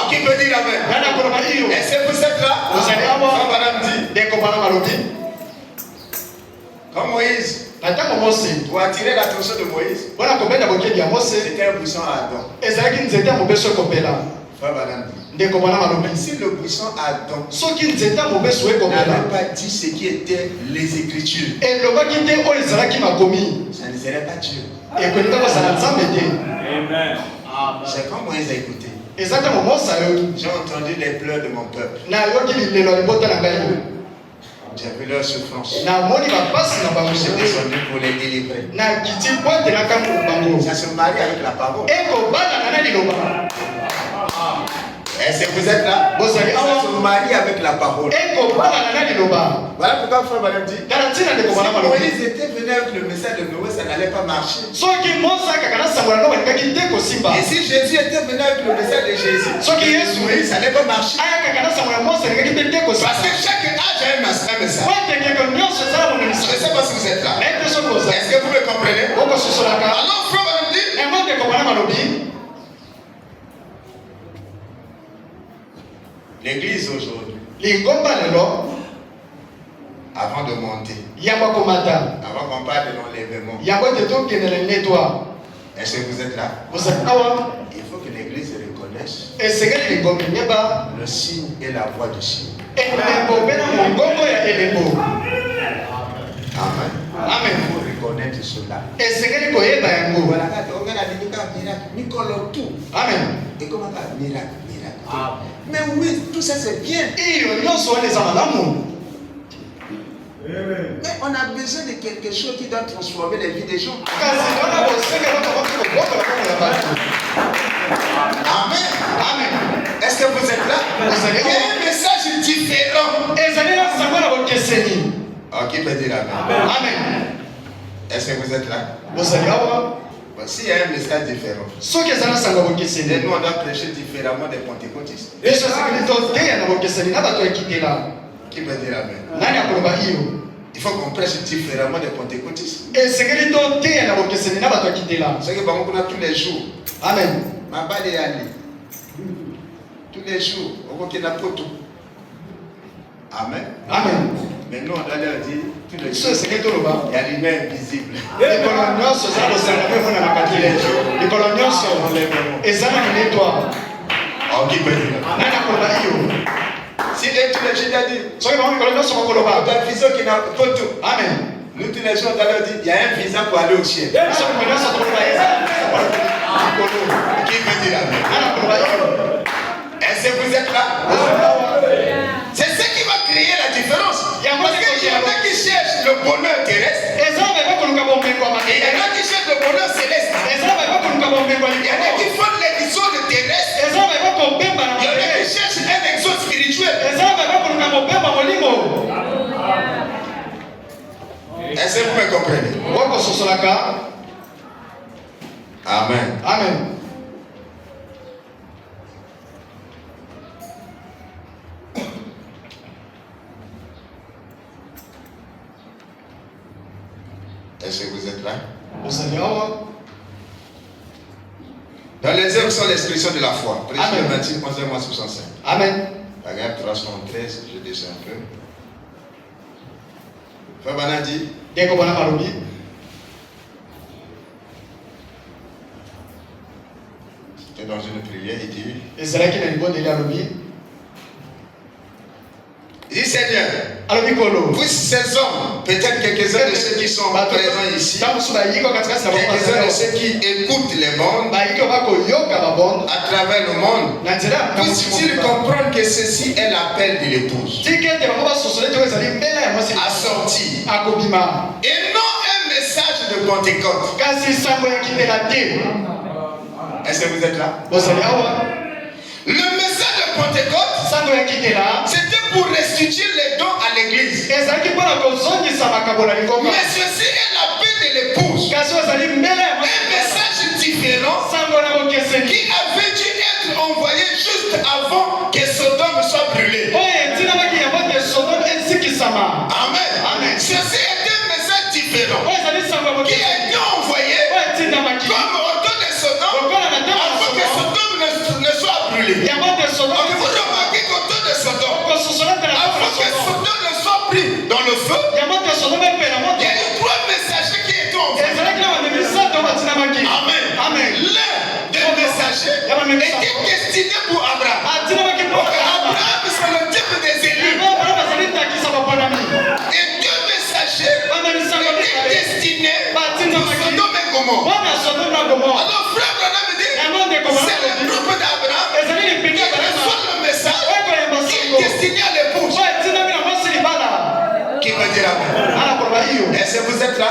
Qui peut dire amen? Est-ce que vous êtes là? Comme Moïse, pour attirer l'attention de Moïse, c'était un buisson à Adam. Frère Madame dit, si le buisson à Adam n'avait pas dit ce qui était les Écritures, ça ne serait pas Dieu. C'est quand Moïse a écouté. J'ai entendu les pleurs de mon peuple. J'ai vu leur souffrance. Je suis descendu pour les délivrer. Ça se marie avec la parole. Est-ce que vous êtes là? Ça se marie avec la parole. Voilà pourquoi frère Madame dit, si Moïse était venu avec le message de Noé, ça n'allait pas marcher. Et si Jésus était venu avec le message de Jésus, Moïse, ça n'allait pas marcher. Parce que chaque âge a un message. Je ne sais pas si vous êtes là. Est-ce que vous me comprenez? Alors frère Madame dit, l'église aujourd'hui, avant de monter, avant qu'on parle de l'enlèvement, est-ce que vous êtes là? Il faut que l'église reconnaisse le signe et la voix du signe. Amen. Amen. Il faut reconnaître cela. Amen. Et comment ça, miracle? Mais oui, tout ça c'est bien. Mais on a besoin de quelque chose qui doit transformer les vies des gens. Amen. Amen. Est-ce que vous êtes là? Il y a un message différent. Qui peut dire amen? Amen. Est-ce que vous êtes là? S'il y a un message différent, nous on doit prêcher différemment des pentecôtistes. Qui peut dire amen? Il faut qu'on prêche différemment des pentecôtistes. Ce qui va nous tous les jours. Amen. Ma balle est allée. Tous les jours, on va qu'il y a tout. Amen. Amen. Mais nous, on doit leur dire tous les jours. Il y a l'humain invisible. Qui peut dire? Si les tous les jours, il y a un visa qui n'a pas tout. Amen. Nous, tous les jours, on doit leur dire il y a un visa pour aller au ciel. Qui peut dire amen? Est-ce que vous êtes là? C'est ce qui va créer la différence. Parce qu'il y en a qui cherchent le bonheur terrestre. Et il y en a qui cherchent le bonheur céleste. Il y en a qui font l'exode terrestre. Il y en a qui cherchent un exode spirituel. Est-ce que vous me comprenez? Amen. Amen. Est-ce que vous êtes là? Dans les œuvres sont l'expression de la foi. Amen. 26, 11, 65. Amen. Paragraphe 313, je descends un peu. Fabana dit. C'était dans une prière, il dit. Il dit Seigneur, pour ces hommes, peut-être quelques-uns de ceux qui sont présents ici, quelques-uns de ceux qui écoutent les mondes à travers le monde, puissent-ils comprendre que ceci est l'appel de l'épouse à sortir et non un message de Pentecôte. Est-ce que vous êtes là? Le message de Pentecôte, c'était pour restituer les dons à l'église. Mais ceci est l'appel de l'épouse. Un message différent qui avait dû être envoyé juste avant que Sodome soit brûlé. Amen. Ceci est un message différent qui a été envoyé comme au temps de Sodome avant que Sodome ne soit brûlé. Vous remarquez qu'au temps de Sodome, avant que Sodome ne soit pris dans le feu, il y a eu 3 messagers qui étaient envoyés. Amen. L'un des messagers était destiné pour Abraham. Abraham, c'est le type des élus. Et 2 messagers étaient destinés pour Sodome et Gomorrhe. Alors frère Branham dit, c'est le groupe d'Abraham qui reçoit le message qui est destiné à l'épouse. Qui veut dire Amen? Est-ce que vous êtes là?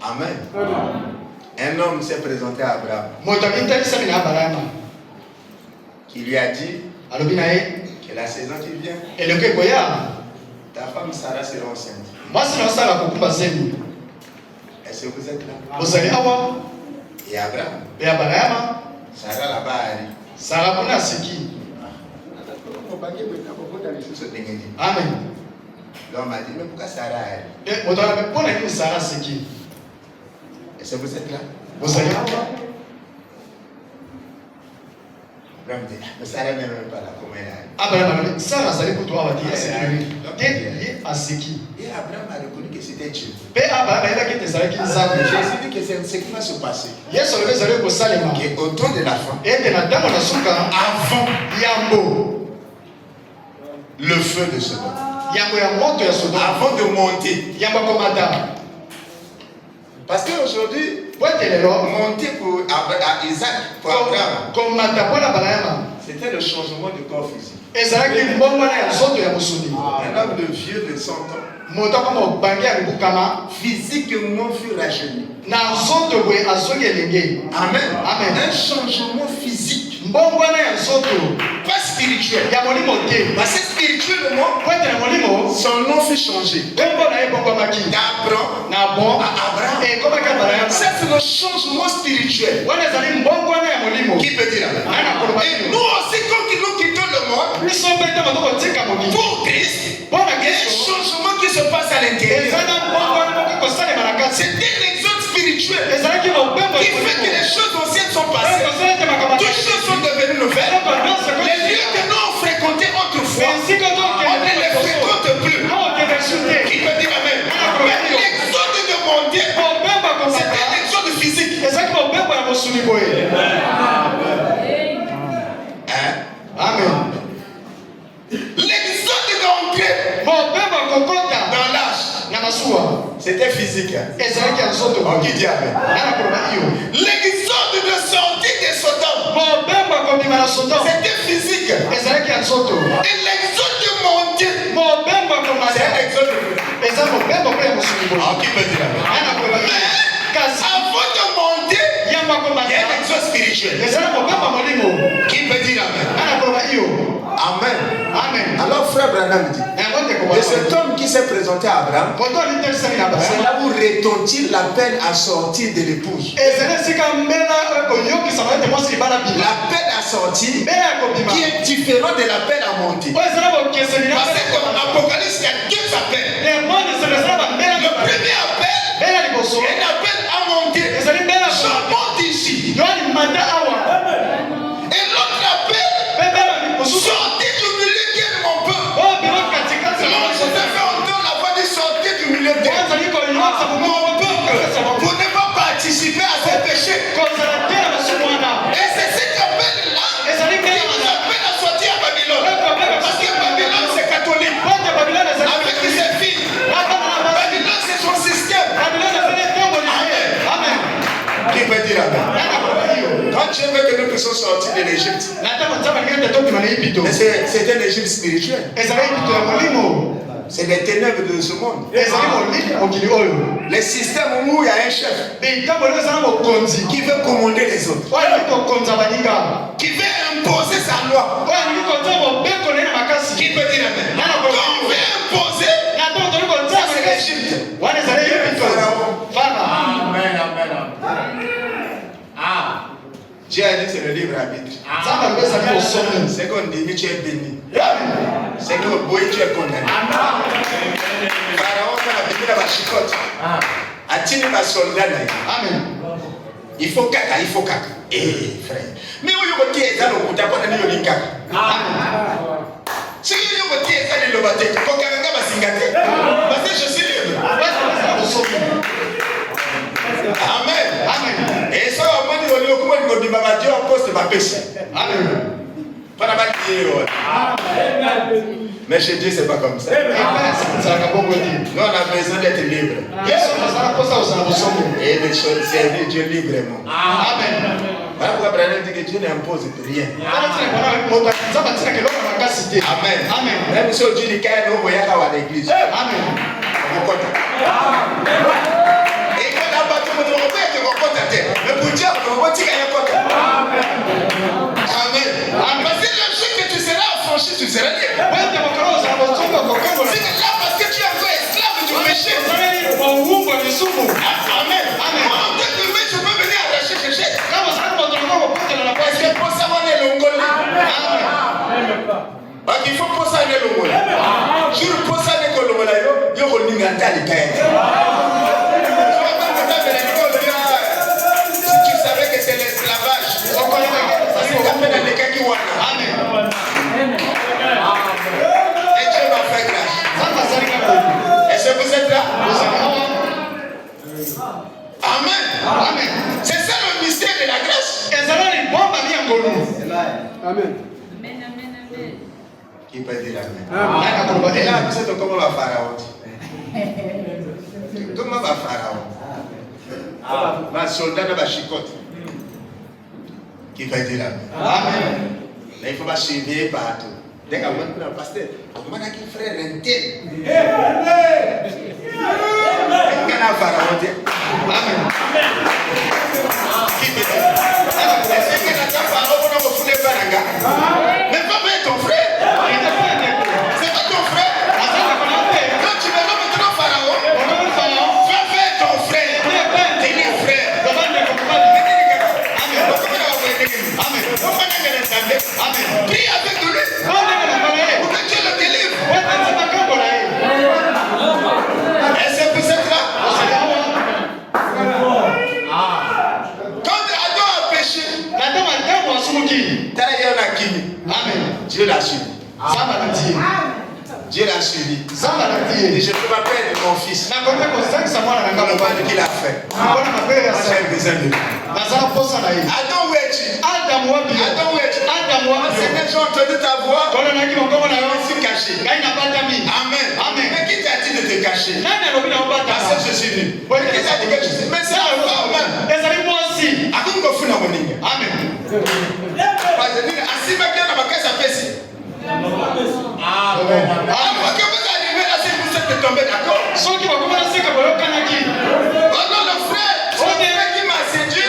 Amen. Un homme s'est présenté à Abraham. Qui lui a dit que la saison qui vient, ta femme Sarah sera enceinte. Est-ce que vous êtes là? Et Abraham, Sarah là-bas arrive. Amen. L'homme a dit, mais pourquoi Sarah arrive? Est-ce que vous êtes là? Abraham dit, mais Sarah n'est même pas là, comment elle arrive? Et Abraham a reconnu que c'était Dieu. Jésus dit que c'est ce qui va se passer. Qu'au temps de la fin, avant le feu de Sodome, avant de monter. Parce qu'aujourd'hui, monter pour Isaac, pour Abraham, c'était le changement du corps physique. Un homme de vieux de 100 ans, physiquement fut rajeuni. Amen. Un changement physique. Pas spirituel. Parce que spirituellement, son nom fut changé. D'Abraham à Abraham. C'est le changement spirituel. Qui peut dire Amen? Et nous aussi, quand nous quittons le monde, pour Christ, il y a un changement qui se passe à l'intérieur. C'est un exode spirituel qui fait que les choses anciennes sont passées. Toutes choses sont devenues nouvelles. Les lieux que nous avons fréquentés autrefois, on ne les fréquente plus. Qui peut dire Amen? Mais l'exode demandé, c'est un exode physique. Amen. L'exode d'entrée dans l'âge, c'était physique. On dit Amen. L'exode de sortie de Sodome, c'était physique. Et l'exode de monter, c'est un exode. Qui peut dire Amen? Mais avant de monter, il y a un exode spirituelle. Qui peut dire Amen? Amen. Amen. Alors frère Branham dit, et cet homme qui s'est présenté à Abraham, c'est là où retentit l'appel à sortir de l'épouse. L'appel à sortir qui est différent de l'appel à monter. Parce que dans l'Apocalypse, il y a deux appels. Le premier appel est un appel à monter. Je monte ici. Et l'autre appel, sortir du milieu qui est mon peuple. Je te fais entendre la voix de sortir du milieu de mon peuple pour ne pas participer à ces péchés. Et c'est cet appel-là qui nous appelle à sortir à Babylone. Parce que Babylone c'est catholique. Avec ses filles. Babylone c'est son système. Amen. Qui peut dire Amen? Quand Dieu veut que nous puissions sortir de l'Égypte, c'est un Égypte spirituel. C'est les ténèbres de ce monde. Les systèmes où il y a un chef qui veut commander les autres, qui veut imposer sa loi. Qui peut dire Amen? Quand on veut imposer, ça c'est l'Égypte. Amen, amen. Ah. Dieu a dit c'est le libre arbitre. C'est qu'on dit tu es béni. C'est que tu es condamné. Pharaon a béni la chicote. A-t-il pas soldat? Amen. Il faut caca, il faut caca. Eh frère. Mais où est-ce que tu es dans le coup d'abord de l'Olinka? Si tu es dans le bâtiment, quand tu es parce que je suis libre. Amen. Amen. Et ça, on va dire que Dieu a posté ma péché. Amen. Mais chez Dieu, c'est pas comme ça. Nous, on a besoin d'être libre. Et de servir Dieu librement. Amen. Voilà pourquoi Branham dit que Dieu n'impose rien. Amen. Amen. Même si Dieu dit qu'il y a un voyage à l'église. Amen. Et quand la bâtiment de mon père, tu vas compter. Mais pour Dieu, on va dire qu'il y a un côté. Amen. Parce que le jour que tu seras affranchi, tu seras libre. C'est là parce que tu es encore esclave du péché. Amen. Amen. En tant que humain, je peux venir arracher tes chèques. Est-ce que pour ça, on est l'ongolé? Amen. Parce qu'il faut pour ça, on est l'ongolé. Je ne peux pas aller au l'ongolé. Il y a un linganta de caïd. Si tu savais que c'est l'esclavage, parce que tu appelles les cas qui voient. Amen. Et Dieu va faire grâce. Est-ce que vous êtes là? Amen. Amen. C'est ça le mystère de la grâce. Amen. Qui peut dire Amen? Et là, vous savez comment va Pharaon? Comment va Pharaon? Ma soldat va chicoter. Qui peut dire Amen? Mais il faut pas suivre partout. Dès qu'on va le pasteur, on va dire frère un tel. Quand on Pharaon dit Amen. Qui peut dire est-ce que notre Pharaon va nous fouler par la gare? Mais pas ton frère. C'est pas ton frère. Quand tu veux maintenant Pharaon, va faire ton frère. T'es mon frère. Amen. Prie avec lui. Pour que Dieu le délivre. Est-ce que vous êtes là? Quand Adam a péché, Dieu l'a suivi. Dieu l'a suivi. Et je ne peux pas perdre mon fils. Comment qu'il a fait? J'ai besoin de lui. Adam, où es-tu? Adam, où es-tu? C'est que j'ai entendu ta voix. Je suis caché. Amen. Mais qui t'a dit de te cacher? Parce que je suis venu. Mais qui t'a dit que je suis? Mais c'est la femme. Amen. Parce que si ma gueule n'a pas qu'à s'apaiser. Amen. Avant que vous arrivez là, c'est pour ça que tomber d'accord. Oh non, le frère qui m'a séduit.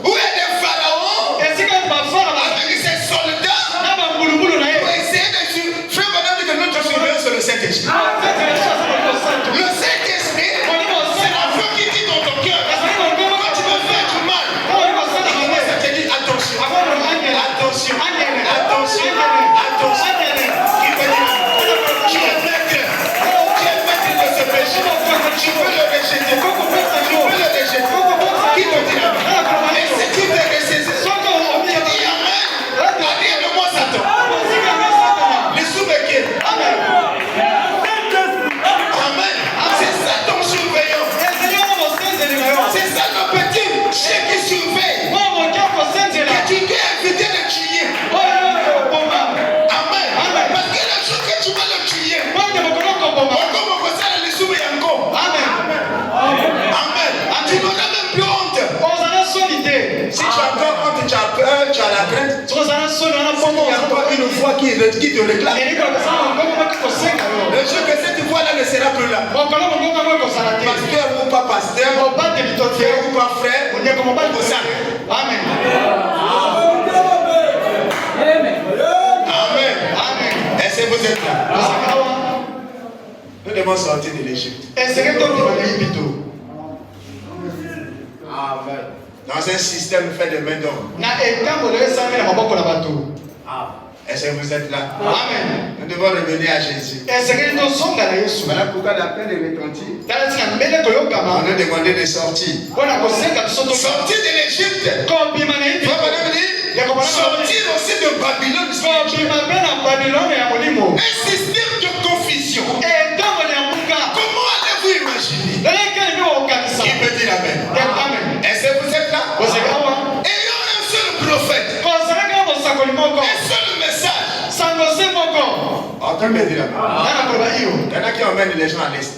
Où est le pharaon avec ses soldats pour essayer de faire maintenant que notre surveillance sur le Saint-Esprit. Le Saint-Esprit, c'est la foi qui dit dans ton cœur. Quand tu veux faire du mal, ça te dit attention. Attention. Attention. Attention. Tu es maître de ce péché. Tu peux le rejeter. Tu peux le rejeter. Qui te dit la main? Et si tu te ressaisis, tu dis Amen. Arrière de moi, Satan. Les sous-béquets. Amen. Amen. C'est ça ton surveillant. C'est ça le petit chien qui surveille. Que tu dois éviter de tuer. Amen. Parce que le jour que tu vas le tuer, Amen. Tu n'auras même plus honte. Si tu as peur, honte, tu as peur, tu as la crainte. Il y a encore une voix qui te réclame. Le jour que cette voix-là ne sera plus là. Pasteur ou pas pasteur, frère ou pas frère, on est comme pas de ça. Amen. Amen. Est-ce que vous êtes là? Nous devons sortir de l'Égypte. Amen. Dans un système fait de main d'homme. Est-ce que vous êtes là? Amen. Nous devons revenir à Jésus. Voilà pourquoi l'appel est retenti. On a demandé de sortir. Sortir de l'Égypte. Sortir aussi de Babylone. Un système de confusion. Comment allez-vous imaginer? Qui peut dire Amen? Est-ce que vous êtes là? Ayant un seul prophète, un seul message. Entends-moi dire Amen. Il y en a qui emmènent les gens à l'est.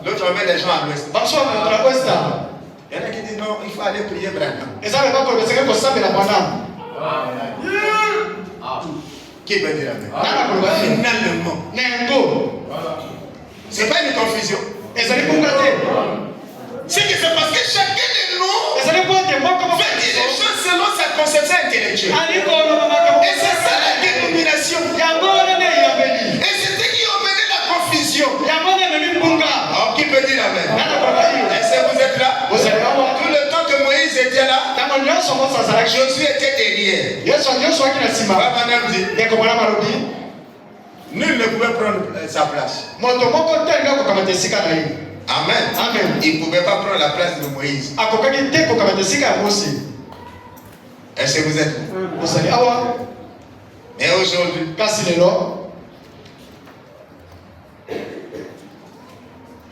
L'autre emmène les gens à l'ouest. Il y en a qui disent non, il faut aller prier Branham. Qui peut dire Amen? Finalement, c'est pas une confusion. C'est que c'est parce que chacun de nous fait dire les choses selon sa conception intellectuelle. Et c'est ça la dénomination. Et c'est ce qui a mené la confusion. Alors qui peut dire Amen? Est-ce que vous êtes là? Tout le temps que Moïse était là, Josué était derrière. Nul ne pouvait prendre sa place. Amen. Il ne pouvait pas prendre la place de Moïse. Est-ce que vous êtes là? Et aujourd'hui,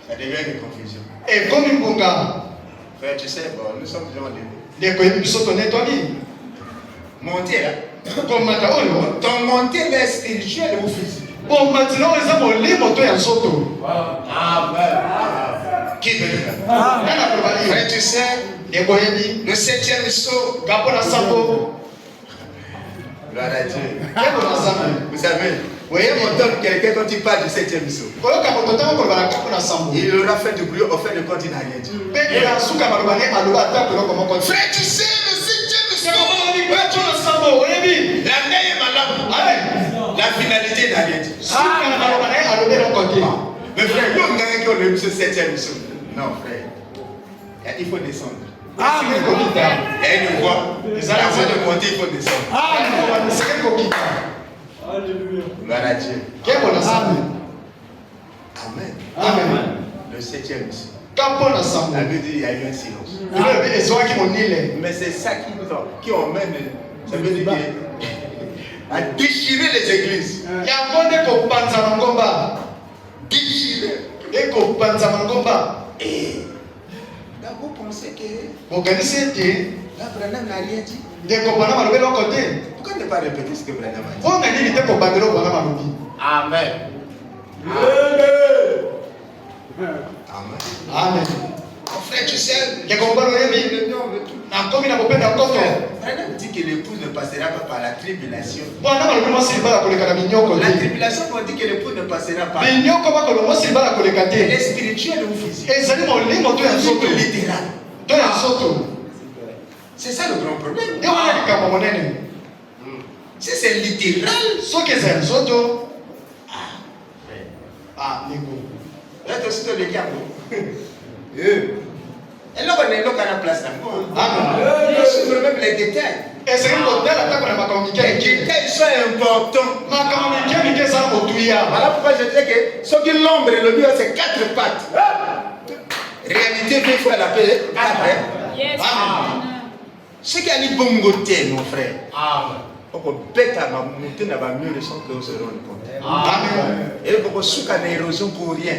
ça devient une confusion. Frère, tu sais, bon, nous sommes déjà en début. Monter là. Ton montée est spirituelle ou physique? Amen. Qui veut dire? Frère, tu sais, le 7e saut. Gloire à Dieu. Vous savez, voyez mon temps quelqu'un quand il parle du 7e saut. Il aura fait du bruit au fait de quand il n'a rien dit. Frère, tu sais, le 7e saut. La main est malade. La finalité n'a rien dit. Mais frère, il y a un ce 7e saut. Non, frère. Il faut descendre. Il y a une voie. Avant de monter, il faut descendre. Gloire à Dieu. Amen. Le 7e saut. Ça veut dire qu'il y a eu un silence. Mais c'est ça qui emmène. Ça veut dire à déchirer les églises. Déchirer. Et là, vous pensez que là, Branham n'a rien dit. Pourquoi ne pas répéter ce que Branham a dit? Amen. Amen. Frère, tu sais, Branham dit que l'épouse ne passera pas par la tribulation. La tribulation on dit que l'épouse ne passera pas. Elle est spirituelle ou physique. Littéral. C'est ça le grand problème. Si c'est littéral, là aussi tu le diable. Et là on est là à la place d'abord. On suivre même les détails. Les détails sont importants. Voilà pourquoi je disais que ce qui l'ombre et le mur c'est 4 pattes. Réalité, il faut la paix. Yes. Ce qui a dit bongoté, mon frère. On peut bête à ma montée dans ma mur sans que vous se rendez compte. Et on peut souka une érosion pour rien.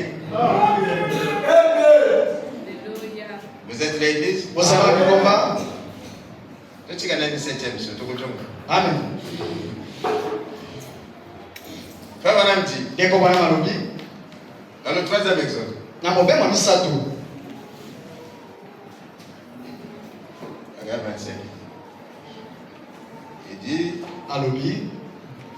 Vous êtes l'église? Vous savez le combat? Tu gagnes le 7e, c'est tout le monde. Amen. Frère Branham dit, dans le 3e exode, regarde 25. Il dit,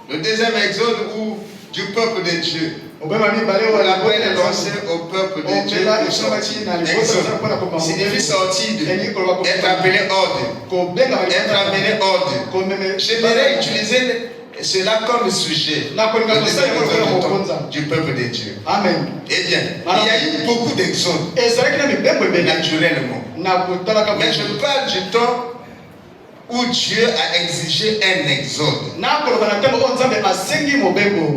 le 2e exode où du peuple de Dieu, l'appel est lancé au peuple de Dieu pour sortir. Exode signifie sortir, être appelé ordre. Être amené ordre. J'aimerais utiliser cela comme sujet. Le 2e exode du peuple de Dieu. Amen. Eh bien, il y a eu beaucoup d'exodes, naturellement. Mais je parle du temps où Dieu a exigé un exode,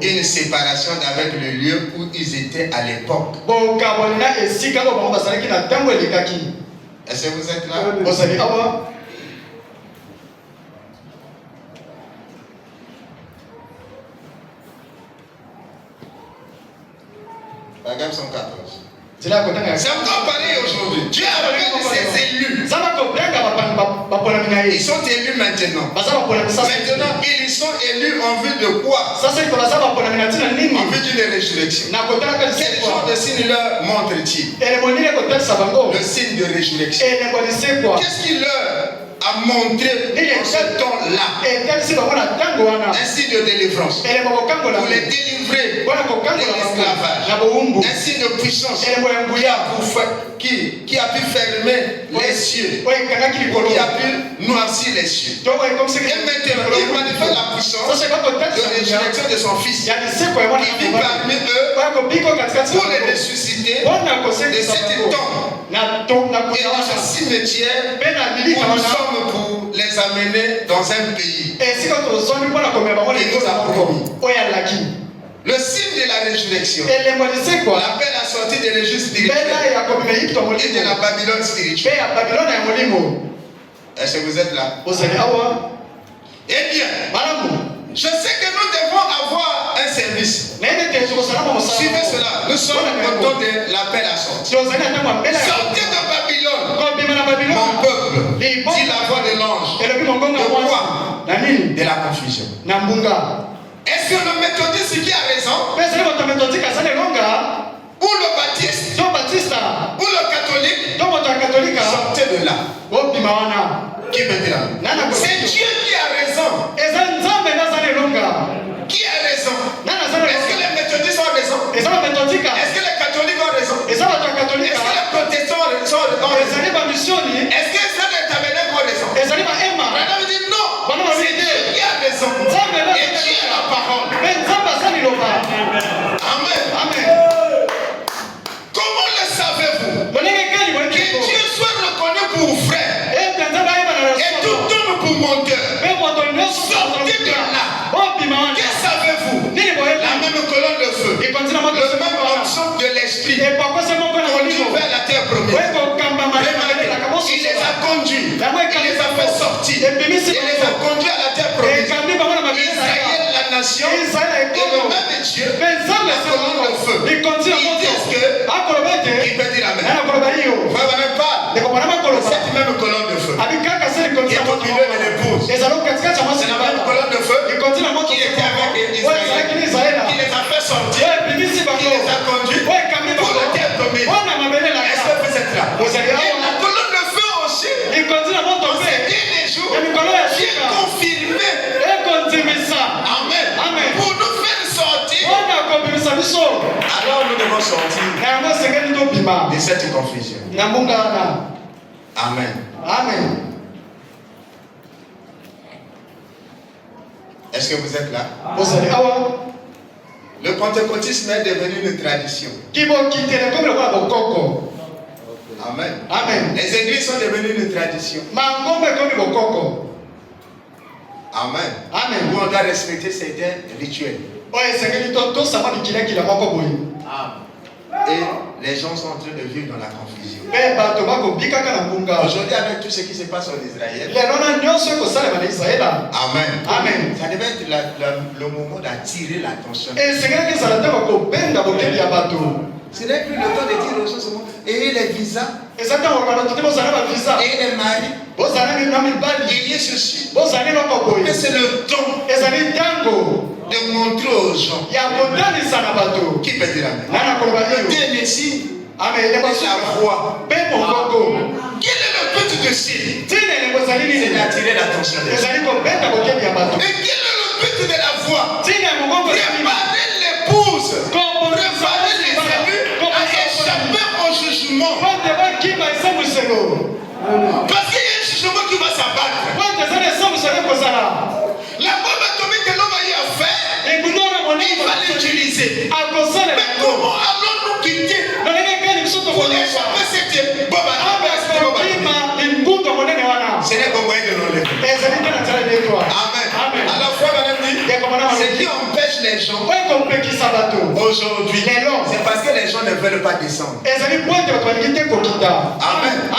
une séparation avec le lieu où ils étaient à l'époque. Est-ce que vous êtes là? Paragraphe 114. C'est encore pareil aujourd'hui. Dieu a appelé ses élus. Ils sont élus maintenant. Maintenant, ils sont élus en vue de quoi? En vue d'une résurrection. Quel genre de signe leur montre-t-il? Le signe de résurrection. Qu'est-ce qu'il leur a montré en ce temps-là? Un signe de délivrance. Pour les délivrer de l'esclavage. Un signe de puissance qui a pu fermer les cieux, qui a pu noircir les cieux. Et maintenant, il manifeste la puissance de résurrection de son fils, qui vit parmi eux pour les ressusciter de cet temps et de ce cimetière où nous sommes pour les amener dans un pays. Et nous a promis. Le signe de la résurrection, l'appel à sortir de l'Égypte spirituelle et de la Babylone spirituelle. Est-ce que vous êtes là? Eh bien, je sais que nous devons avoir un service. Suivez cela. Nous sommes au temps de l'appel à sortir. Sortez de Babylone, mon peuple, dit la voix de l'ange. De quoi? De la confusion. Est-ce que le méthodiste qui a raison? Ou le baptiste? Ou le catholique? Sortez de là. Qui me dira? C'est Dieu qui a raison. Qui a raison? Est-ce que les méthodistes ont raison? Est-ce que les catholiques ont raison? Est-ce que les protestants ont raison? Est-ce que les tabernacles ont raison? Madame dit non. C'est Dieu qui a raison. Et Dieu a la parole. Amen. Comment le savez-vous? Que Dieu soit reconnu pour frère et tout homme pour mon cœur. Sortez de là. Que savez-vous? La même colonne de feu, le même onction de l'esprit conduit vers la terre promise. Il les a conduits, il les a fait sortir, il les a conduits à la terre promise. Israël, la nation, et le même Dieu, la colonne de feu. Ils disent que il peut dire amen. Cette même colonne de feu qui est au milieu de l'épouse, c'est la même colonne de feu qui était avec Israël, qui les a fait sortir, qui les a conduits pour la terre promise. Est-ce que vous êtes là? Et la colonne de feu aussi, Dans ces derniers jours, Dieu confirmé. Amen. Pour nous faire sortir. Alors nous devons sortir de cette confusion. Amen. Est-ce que vous êtes là? Le pentecôtisme est devenu une tradition. Amen. Les églises sont devenues une tradition. Amen. Où on doit respecter certains rituels. Et les gens sont en train de vivre dans la confusion. Aujourd'hui, avec tout ce qui se passe en Israël, Amen. Ça devait être le moment d'attirer l'attention. Ce n'est plus le temps de dire aux gens ayez les visas, ayez les maris, ayez ceci. Mais c'est le temps de montrer aux gens. Qui peut dire amen? Le dernier signe, c'est la voix. Quel est le but de signe? C'est d'attirer l'attention des gens. Et quel est le but de la voix? Préparer l'épouse, préparer les élus à échapper au jugement. Parce qu'il y a un jugement qui va s'abattre. La bombe atomique que l'homme a eu à faire, il va l'utiliser. Mais comment allons-nous quitter pour échapper cette bombe atomique? Ce n'est qu'au moyen de nos lèvres. Amen. À la fois, madame dit, ce qui empêche les gens aujourd'hui, c'est parce que les gens ne veulent pas descendre. Amen.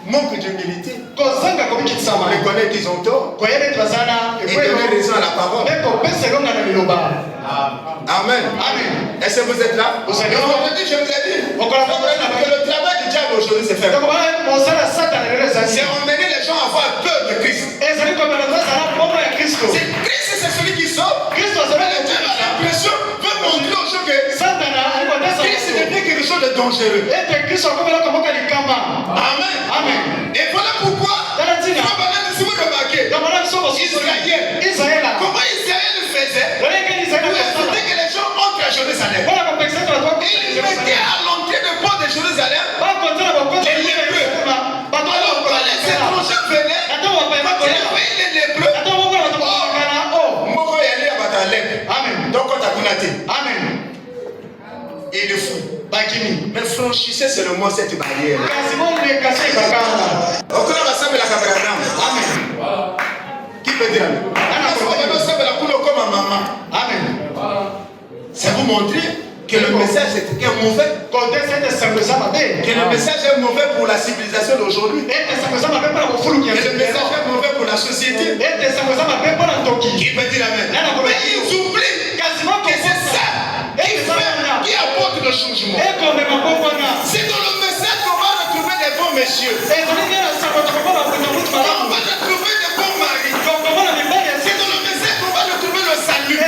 Manque d'humilité. Reconnaître qu'ils ont tort et donner raison à la parole. Amen. Est-ce que vous êtes là? Je vous ai dit. Que le travail du diable aujourd'hui c'est faire. C'est emmener les gens à avoir peur de Christ. C'est Christ, c'est celui qui sauve. Mais le diable a l'impression, veut montrer aux gens que Christ devient quelque chose de dangereux. Amen. Et voilà pourquoi, si vous remarquez, Israël, comment Israël faisait pour éviter que les gens entrent à Jérusalem. Il mettait à l'entrée de port de Jérusalem les lépreux. Alors quand les étrangers venaient, quand ils voyaient les lépreux, donc on t'a connecté. Il est fou. Mais franchissez seulement cette barrière. Qui peut dire amen? C'est vous montrer que le message est mauvais. Que le message est mauvais pour la civilisation d'aujourd'hui. Que le message est mauvais pour la société. Qui peut dire amen? Mais ils oublient que c'est ça qui apporte le changement. C'est dans le message qu'on va retrouver des bons messieurs. On va retrouver des bons maris. C'est dans le message qu'on va retrouver le salut. Le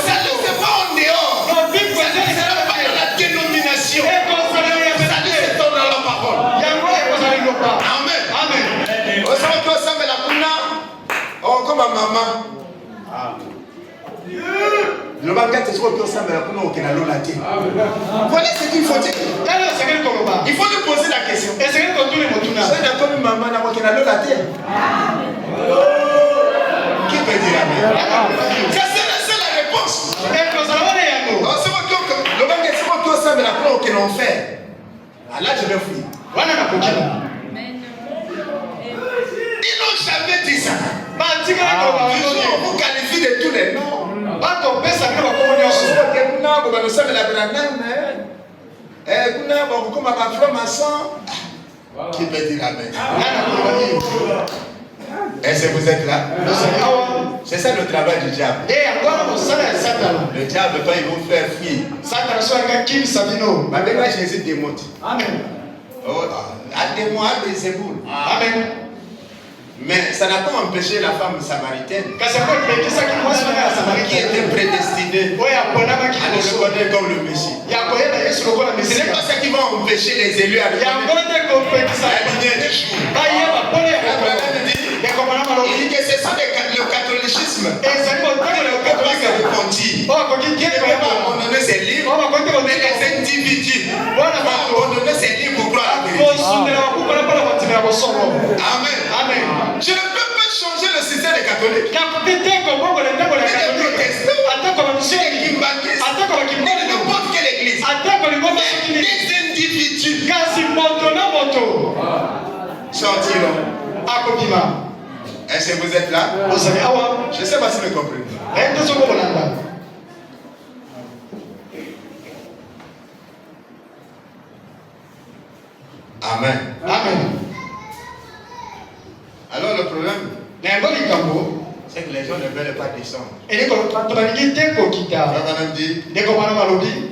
salut, c'est pas en dehors. Le salut, c'est pas dans la dénomination. Le salut, c'est dans la parole. Amen. Comme ma maman. Voilà ce qu'il faut dire. Il faut lui poser la question. C'est comme maman qui peut dire amen? C'est la réponse. Là, je vais fouiller. Ils n'ont jamais dit ça. On vous qualifie de tous les noms. Qui peut dire amen? Est-ce que vous êtes là? C'est ça le travail du diable. Le diable, quand il vous fait fuir, maintenant Jésus démonte. Amen. Mais ça n'a pas empêché la femme samaritaine Kasi kwa pekisa kimwasi na qui Samaritaine. était prédestinée Oya ponama à le kikoso. reconnaître comme le Messie. Ya koyeba Yesu lokola Ce n'est Mesia. pas ça qui va empêcher les élus à Ya reconnaître ngone ko pekisa. la lignée des jours. Bayeba pole ya La kokola. Bible dit, Ya komana il malobi. dit que c'est ça le catholicisme. Ezali motaka le On peut pas se catholique. repentir. Oh koki Il kieko ne peut ya pas mama. abandonner ses livres, Oh bakoki ko mais meka. les individus Wana vont bato. abandonner ses livres pour croire à la Ko vérité. sundela bakukola pala batimela bosolo. Amen. Amen. Je ne peux pas changer le système des catholiques. Nakupiteko bongo le ndako la katolika. Atako ba misioni. Atako ba kimoni. N'importe quelle église. Atako lingoma sokini. Des individus Kasi moto na moto. sortiront. Akobima. Est-ce que vous êtes là? Ozali awa. Je ne sais pas si vous comprenez. Ende soko bolanda. Amen. Amen. Alors le problème, Na yango likambo. c'est que les gens ne veulent pas descendre. Eleko bato balingi te kokita. Frère Madame dit, Ndeko mwana malobi.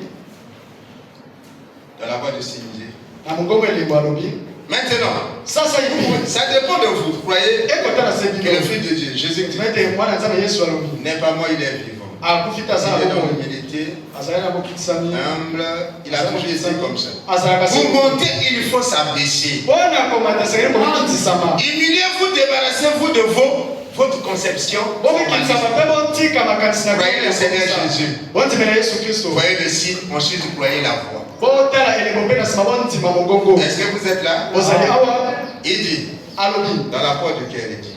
dans la voix de Sinji. Na mongongo elembo alobi. Maintenant, Sasa hivi. ça dépend de vous. Vous croyez Ekota na que sebi. le Fils de Dieu, Jésus-Christ, Mete mwana nzambe Yesu alobi. n'est pas mort, il est vivant. Akufita Il sana est dans bongo. l'humilité, Azali na bokitsami. humble, il a toujours été comme ça. Azalaka Pour se. monter, il faut s'abaisser. Bona komata sekere kokitisama. Humiliez-vous, débarrassez-vous de votre conception. Bokitisama pe botika makanisi na Croyez le Seigneur Jésus. Bontimela Yesu Kristo. Croyez le signe, ensuite vous croyez la voix. Botala elembo pe na sima bontima mongongo. Est-ce que vous êtes là? Ozali awa Il dit, alobi dans la voix de cœur, il dit.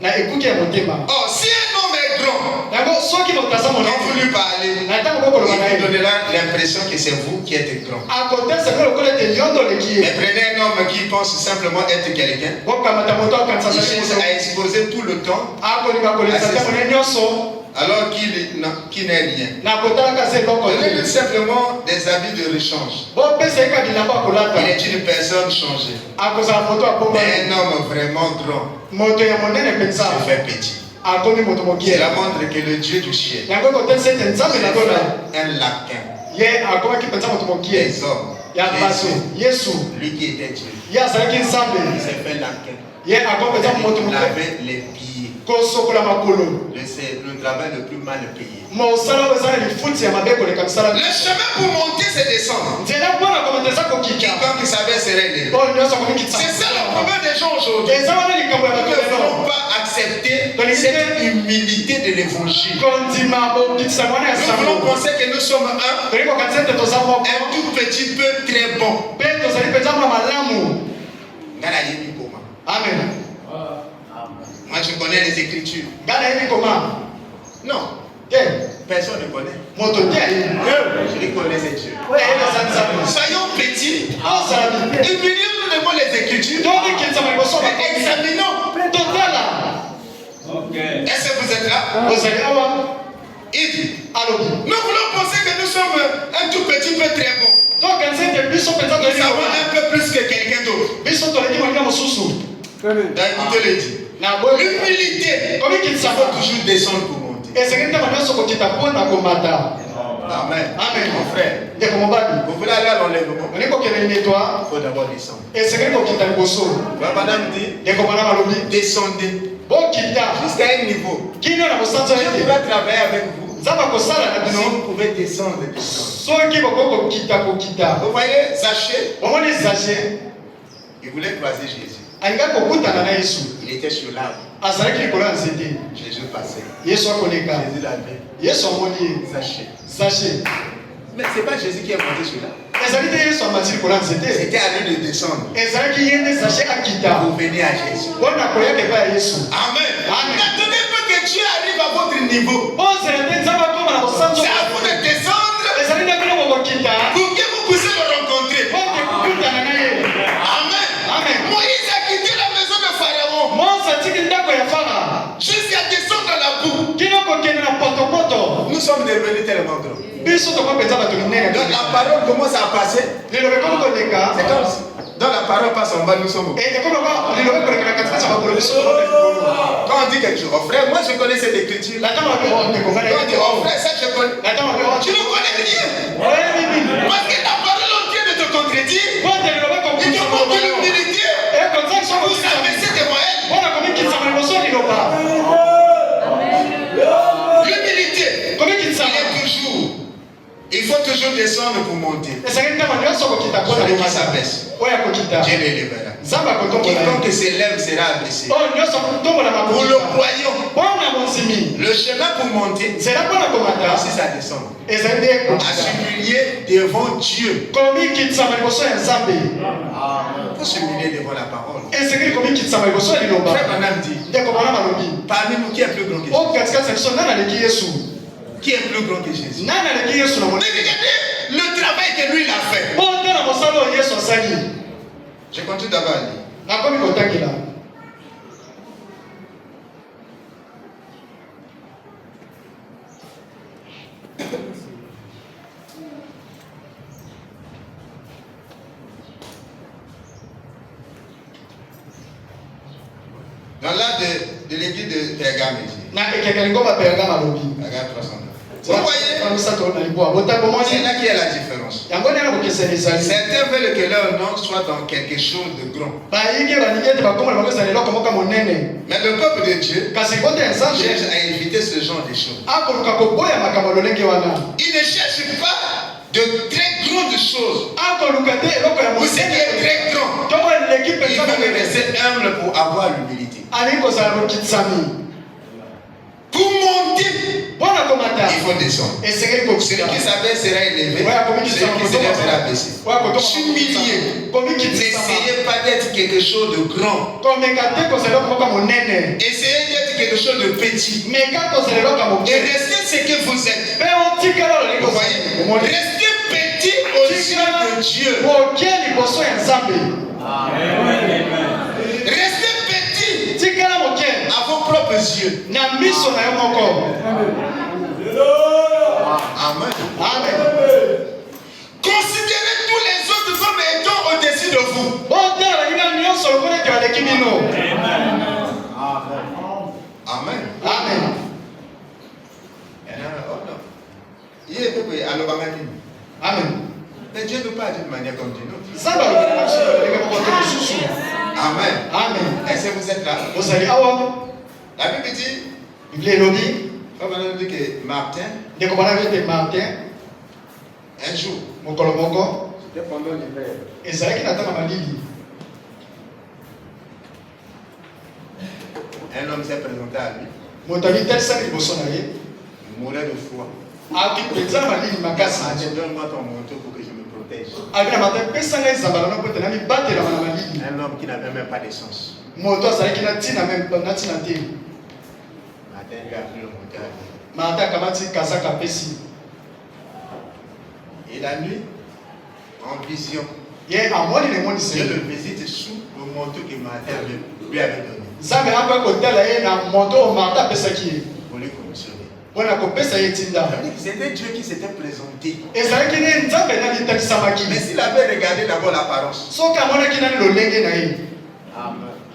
na ekuki ya motema. Oh, si un homme est grand, Yango soki motaza quand monene. vous lui parlez, Na ntango bokoloba na il vous ye. donnera l'impression que c'est vous qui êtes grand. Akotesa pe lokola ete yondo leki Mais ye. prenez un homme qui pense simplement être quelqu'un. Bokamata moto akanisa Il zali cherche moto. à exposer tout le temps Akolinga kolesa te monene nyonso. alors qu'il n'est rien. Na kotalaka se eloko Donnez-lui te. simplement des habits de rechange. Bopesa ye ka bilamba akolata. Il est une personne changée. Akozala moto akoma. Mais un homme vraiment grand Moto ya monene mpenza. se fait petit. Akomi moto mokie. Cela montre que le Dieu du ciel Yango kotesa ete nzambe na bona. c'est un laquin Ye akomaki mpenza moto mokie. des hommes. Ya bato. Yesu. Lui qui était Dieu, Ye azalaki il nzambe. s'est fait laquin. Ye akomi mpenza moto Il mokie. avait les pieds. Kosokola makolo. C'est le travail le plus mal payé. Mosala oyo ezala lifuti ya mabe koleka misala. Le chemin pour monter, c'est descendre. Nzela mpona komateza kokika. Quiconque savait serait né. Oyo nyonso komikisa. C'est ça le problème des gens aujourd'hui. Eza wana likambo ya Nous bato ne lelo. voulons pas accepter cette humilité de l'évangile. Kondima bokitisa mwana ya Nous voulons sango. penser que nous sommes un Tolingi kokanisa ete toza moko. tout petit peu très bon. Mpe tozali mpenza mwa malamu. Ngana yebi koma. Amen. Moi je connais les écritures. Ngai nayebi koma. Non, Te. personne ne connaît. Moto te ayebi. Je les connais ces dieux. Oyo ayebisa nzambe. Soyons petits. Ozala bibe. Humilions-nous devant les écritures. Tobikitisa liboso Et bakomi. examinons. Totala. Est-ce que vous êtes là? Ozali awa. Il dit, Alobi. nous voulons penser que nous sommes un tout petit peu très bon. Tokanisa ete biso mpenza Nous tolingi savons koma. un peu plus que quelqu'un d'autre. Biso tolingi molinga mosusu. Donc écoutez le dit. Na boye. L'humilité, Komikitisa il faut toujours descendre pour monter. ezali ntango nyonso kokita mpona komata. Amen. Amen. Mon frère, Ndeko mobali. vous voulez aller à l'enlèvement? Olingi kokende netwa. Il faut d'abord descendre. Ezali kokita liboso. Madame dit, Ndeko mwana malobi. descendez Bokita. jusqu'à un niveau. Kino na kosanza Dieu ete. va travailler avec vous. Nzambe akosala na Si bino. vous pouvez descendre. Soki bokoki kokita kokita. Vous voyez, Zachée, Omoni Zache il voulait croiser Jésus. alingaki kokutana na Yesu. Il était sur l'arbre. Azalaki likolo ya nzete. Jésus passait. Yesu akoleka. Jésus l'avait. Yesu amoni ye. Zachée. Zache. Mais ce n'est pas Jésus qui est monté sur l'arbre. ezali te Yesu amati likolo ya nzete. C'était à lui de descendre ezalaki ye nde Zache akita. pour venir à Jésus. mpona koyaka epai ya Yesu. Amen. Amen. N'attendez pas que Dieu arrive à votre niveau. ozela te nzambe akoma na kosanza. C'est à vous de descendre ezali nde bino bokokita. pour que vous puissiez le rencontrer. pote kokutana na ye. Amen. Amen. Moïse a quitté la maison de Pharaon mose atiki ndako ya fara. jusqu'à descendre dans la boue. kino kokende na potopoto. Nous sommes devenus tellement grands. biso tokwa mpenza bato minene. Donc la parole commence à passer. lilobe ekomi koleka. C'est comme dans la parole passe en bas, nous sommes au. ekomi loka lilobe koleka na katikati ya makolo biso. Quand on dit quelque chose, oh frère, moi je connais cette écriture. na ntango babe ondeko ngai Quand on dit, oh nayebi. frère, ça je connais. na ntango babe Tu ne connais rien. oyebi nini. Parce que la parole en train de te contredire. pote lilobe Il te kokuta manque l'humilité. ekonzaki Vous savez Il faut toujours descendre pour monter. Celui qui s'abaisse, Dieu l'élèvera. Quiconque s'élève sera abaissé. Nous le croyons. Le chemin pour monter, c'est ça descendre. À s'humilier devant Dieu. Il faut s'humilier devant la parole. Frère Branham dit, parmi nous, qui est plus grand que Jésus? Qui est plus grand que Jésus? Mais regardez le travail que lui il a fait. Je continue d'abord à lire. Dans l'art de l'église de Pergame, Pergame 300. Vous voyez, c'est là qu'il y a la différence. Certains veulent que leur nom soit dans quelque chose de grand. Mais le peuple de Dieu cherche à éviter ce genre de choses. Il ne cherche pas de très grandes choses. Vous savez qui est très grand. Il veut rester humble pour avoir l'humilité. Pour monter, il faut descendre. Celui qui s'abaisse sera élevé, celui qui s'élève sera baissé. S'humilier. N'essayez pas d'être quelque chose de grand. Essayez d'être quelque chose de petit. Et restez ce que vous êtes. Vous voyez, restez petit aux yeux de Dieu. Restez petit à vos propres yeux. Amen. Amen. Considérez tous les autres hommes étant au-dessus de vous. Amen. Amen. Amen. Mais Dieu ne peut pas agir de manière comme d'une autre. Amen. Amen. Est-ce que vous êtes là? La Bible dit, on dit que Martin, un jour, c'était pendant l'hiver. Un homme s'est présenté à lui. Il mourait de froid. Donne-moi ton manteau pour que je me protège. Un homme qui n'avait même pas d'essence. Martin lui a pris le manteau. Et la nuit, en vision, Dieu le visite sous le manteau que Martin lui avait donné. Pour lui commissionner. C'était Dieu qui s'était présenté. Mais s'il avait regardé d'abord l'apparence,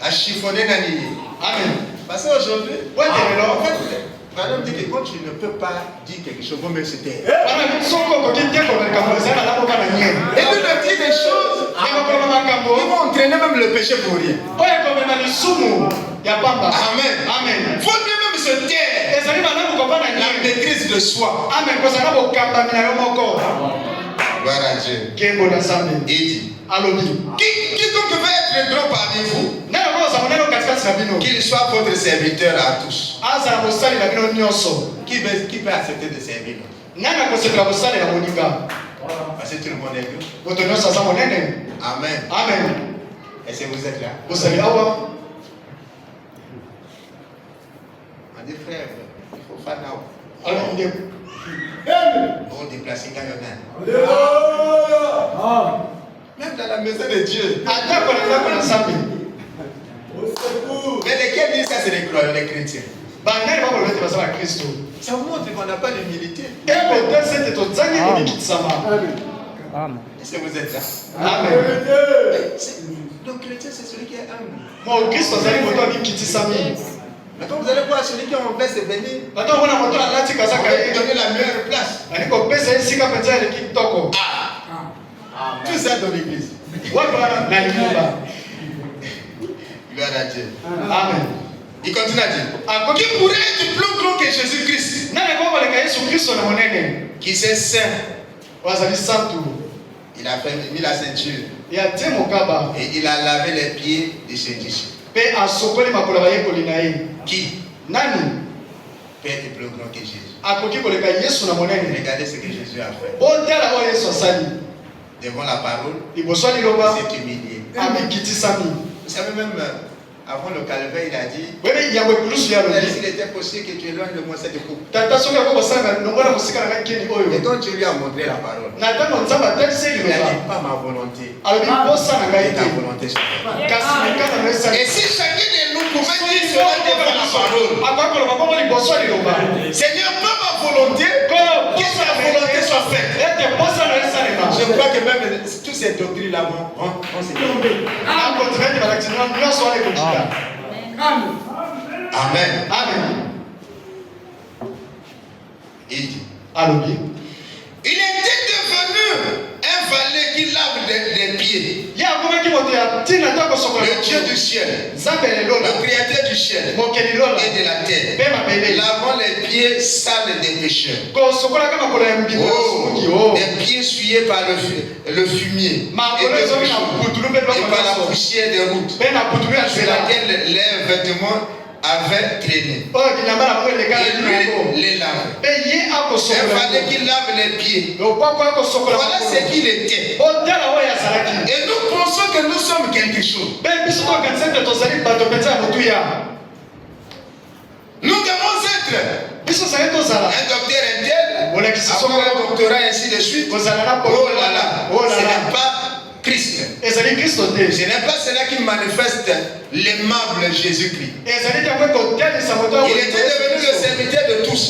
à chiffonner Nani. Amen. Parce qu'aujourd'hui, Madame dit que quand tu ne peux pas dire quelque chose, vous me se taire. Et nous ne dit des choses qui vont entraîner même le péché pour rien. Amen. Amen. Faut mieux même se taire. La maîtrise de soi. Amen. Gloire à Dieu. Il dit, quiconque veut être grand parmi vous, qu'il soit votre serviteur à tous. Qui peut accepter de servir? Parce que tout le monde est grand. Amen. Amen. Est-ce que vous êtes là? On dit frère, il faut faire là. On déplace quand il y en a. Même dans la maison de Dieu. Mais lesquels disent ça, c'est les chrétiens. Ça vous montre qu'on n'a pas d'humilité. Est-ce que vous êtes là? Amen. Le chrétien, c'est celui qui est humble. Maintenant, vous allez voir celui qui en baisse et venir. On va lui donner la meilleure place. Tout ça dans l'église. Gloire à Dieu. Amen. Il continue à dire, qui pourrait être plus grand que Jésus-Christ, qui c'est saint, Il a mis la ceinture. Et il a lavé les pieds de ses disciples. Qui peut être plus grand que Jésus? Regardez ce que Jésus a fait. Devant la parole, il s'est humilié. Vous savez, même avant le calvaire, il a dit, s'il était possible que tu éloignes de moi cette coupe. Et quand Dieu lui a montré la parole, il a dit, pas ma volonté, mais ta volonté soit faite. Et si chacun de nous pouvait dire cela devant la parole, Seigneur, pas ma volonté, que ta volonté soit faite. Je crois que même toutes ces doctrines-là vont se tomber. Amen. Amen. Il dit, il était devenu un valet qui lave les pieds. Le Dieu du ciel, le créateur du ciel et de la terre, lavant les pieds sales des pécheurs. Des pieds souillés par le fumier et par la poussière des routes sur laquelle les vêtements avaient traîné. Et lui les lave. Un valet qui lave les pieds. Voilà ce qu'il était. Et nous pensons que nous sommes quelque chose. Nous devons être un docteur intel, avoir un doctorat, ainsi de suite. Oh là là, ce n'est pas Christ. Ce n'est pas cela qui manifeste l'aimable Jésus-Christ. Il était devenu le serviteur de tous.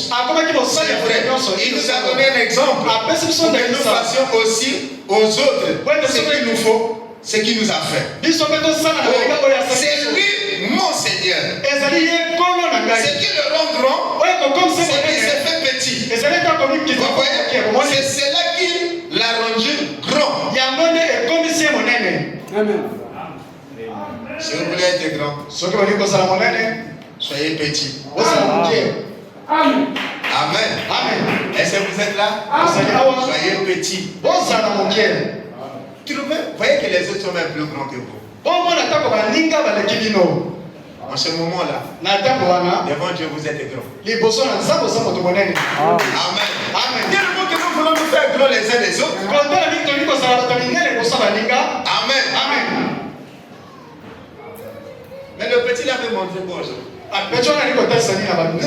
C'est vrai. Il nous a donné un exemple pour que nous fassions aussi aux autres ce qu'il nous faut, ce qu'il nous a fait. C'est lui mon Seigneur. Ce qui le rend grand, c'est qu'il s'est fait petit. Vous voyez, c'est cela qui l'a rendu grand. Amen. Si vous voulez être grand, soyez petit. Amen. Amen. Est-ce que vous êtes là? Soyez petit. Voyez que les autres sont même plus grands que vous. En ce moment-là, devant Dieu, vous êtes grand. Amen. Tellement que nous voulons nous faire grand les uns les autres. Amen. Mais le petit l'avait montré quoi aujourd'hui?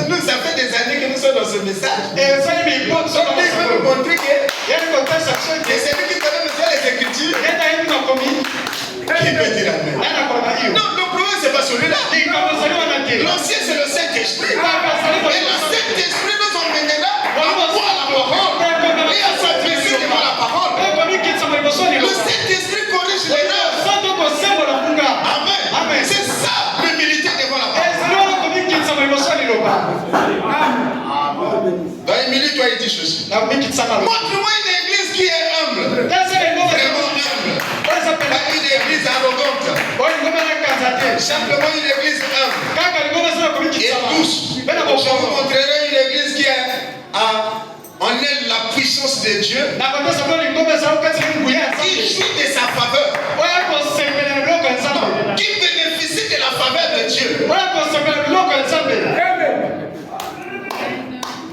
Nous, ça fait des années que nous sommes dans ce message. Il veut nous montrer que c'est lui qui connaît les Écritures. Qui peut dire Amen? Non, le problème, c'est pas celui-là. L'ancien, c'est le Saint-Esprit. Et le Saint-Esprit nous emmène là à voir la parole et à s'adresser devant la parole. Le Saint-Esprit corrige les erreurs. Amen. C'est ça, l'humilité devant la parole. Dans Émilie, toi, il dit ceci. Montre-moi une église qui est humble. Vraiment humble. Pas une église arrogante. Simplement une église humble. Et douce. Je vous montrerai une église qui est en elle la puissance de Dieu. Qui jouit de sa faveur. Qui bénéficie de la faveur de Dieu.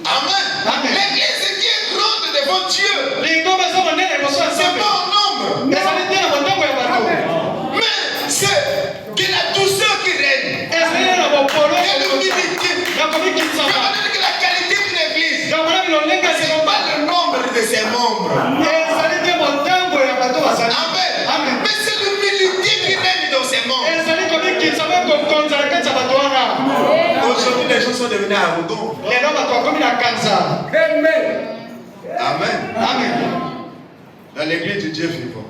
Amen. L'église qui est grande devant Dieu. C'est pas en nombre. Mais c'est que la douceur qui règne. Et l'humilité. Que la qualité d'une église, ce n'est pas le nombre de ses membres. Amen. Mais c'est l'humilité qui règne dans ses membres. Aujourd'hui, les gens sont devenus arrogants. Amen. Dans l'église du Dieu vivant.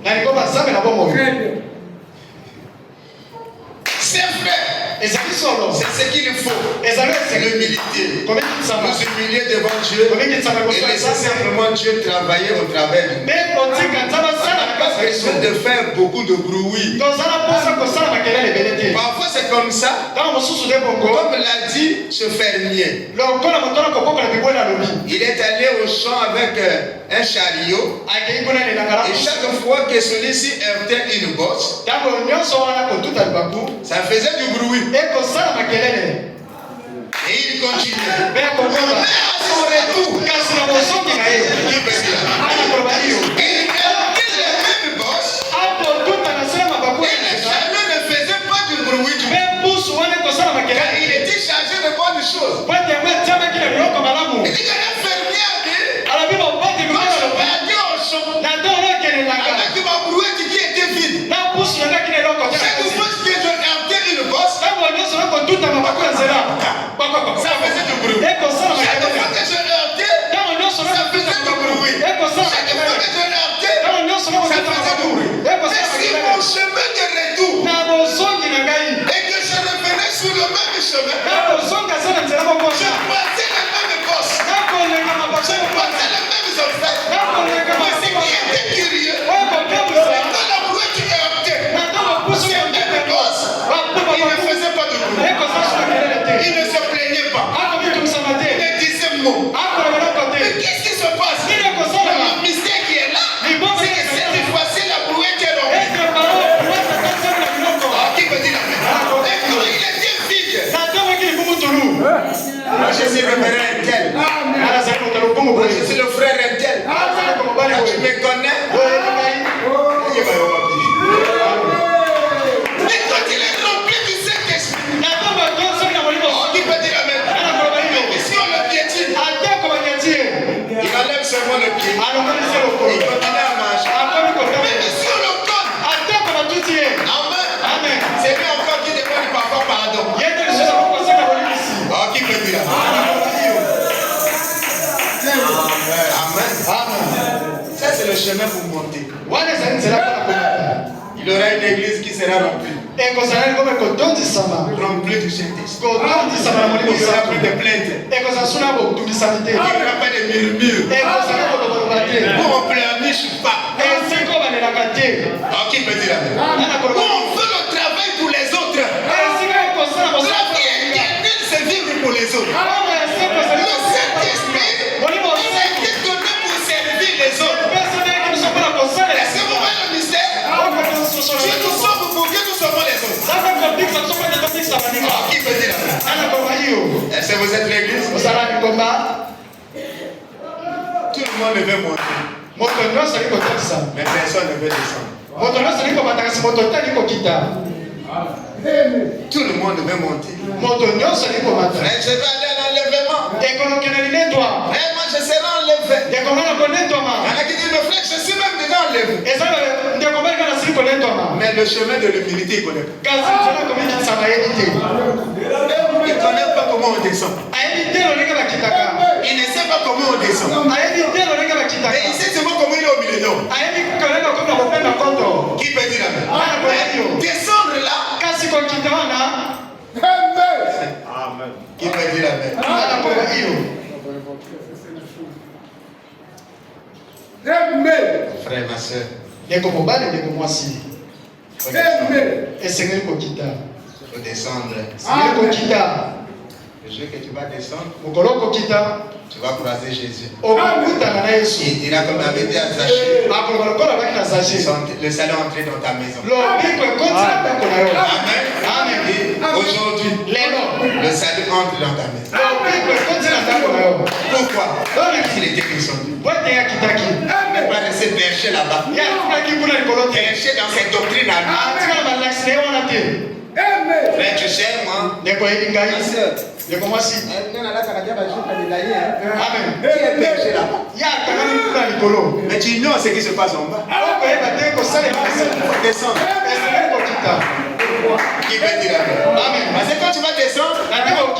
C'est vrai. C'est ce qu'il faut. L'humilité. Nous humilier devant Dieu et laisser simplement Dieu travailler au travers de nous. besoin de faire beaucoup de bruit. Parfois c'est comme ça. Comme l'a dit ce fermier. Il est allé au champ avec un chariot. Et chaque fois que celui-ci heurtait une bosse, ça faisait du bruit. Et il continuait. Mais à son retour, il heurtait les mêmes bosses. Et le chariot ne faisait pas du bruit du tout. Car il était chargé de bonnes choses. Il dit que un fermier a dit, quand je partais au champ, avec ma brouette qui était vide, chaque fois que je heurtais une bosse, ça faisait du bruit. Chaque fois que je heurtais, ça faisait du bruit. Chaque fois que je heurtais, ça faisait du bruit. Et si mon chemin de retour, et que je revenais sur le même chemin, je passais les mêmes bosses, je passais les mêmes obstacles. Mais ce qui était curieux, quand la brouette heurtait, ces mêmes bosses, il ne faisait pas de bruit. Il ne se plaignait pas. Il ne disait mot. Mais qu'est-ce qui se passe? Le mystère qui est là, c'est que cette fois-ci la brouette est rompue. Qui peut dire amen? Et quand il était vide, moi je suis le frère Intel. Moi je suis le frère Intel. Tu me connais? Mais quand il est rempli du Saint-Esprit, qui peut dire amen? Mais si on le piétine, il enlève seulement le pied. Il continue à marcher. Mais si on le donne, amen. C'est lui encore qui demande parfois pardon. Qui peut dire amen? Ça c'est le chemin pour monter. Il y aura une église qui sera remplie. Remplie du Saint-Esprit. Il n'y aura plus de plaintes. Il n'y aura pas de murmures. Où on pleurniche pas. Qui peut dire amen? Où on fait le travail pour les autres. La vie éternelle, c'est vivre pour les autres. Le Saint-Esprit, il a été donné pour servir les autres. Est-ce que vous voyez le mystère? Dieu nous sauve pour que nous sauvons les autres. Qui peut dire amen? Est-ce que vous êtes l'église? Tout le monde veut monter. Mais personne ne veut descendre. Tout le monde veut monter. Mais je vais aller à l'enlèvement. Mais moi je serai enlevé. Il y en a qui disent, mais frère, je suis même déjà enlevé. Mais le chemin de l'humilité, il ne connaît pas. Il ne connaît pas comment on descend. Il ne sait pas comment on descend. Mais il sait seulement comment il est au milieu. Qui peut dire amen? Descendre là. Amen. Qui peut dire amen? Frère, ma soeur. Faut descendre. Le jour que tu vas descendre, tu vas croiser Jésus. Il dira comme avait dit à Zachée, le salut est entré dans ta maison. Amen. Aujourd'hui, le salut entre dans ta maison. Pourquoi? Il était descendu. Ne pas rester perché là-bas. Perché dans cette doctrine à lui. Frère, tu sais, moi, ma soeur, qui est perché là-bas. Mais tu ignores ce qui se passe en bas. Descends. Qui veut dire amen? Parce que quand tu vas descendre,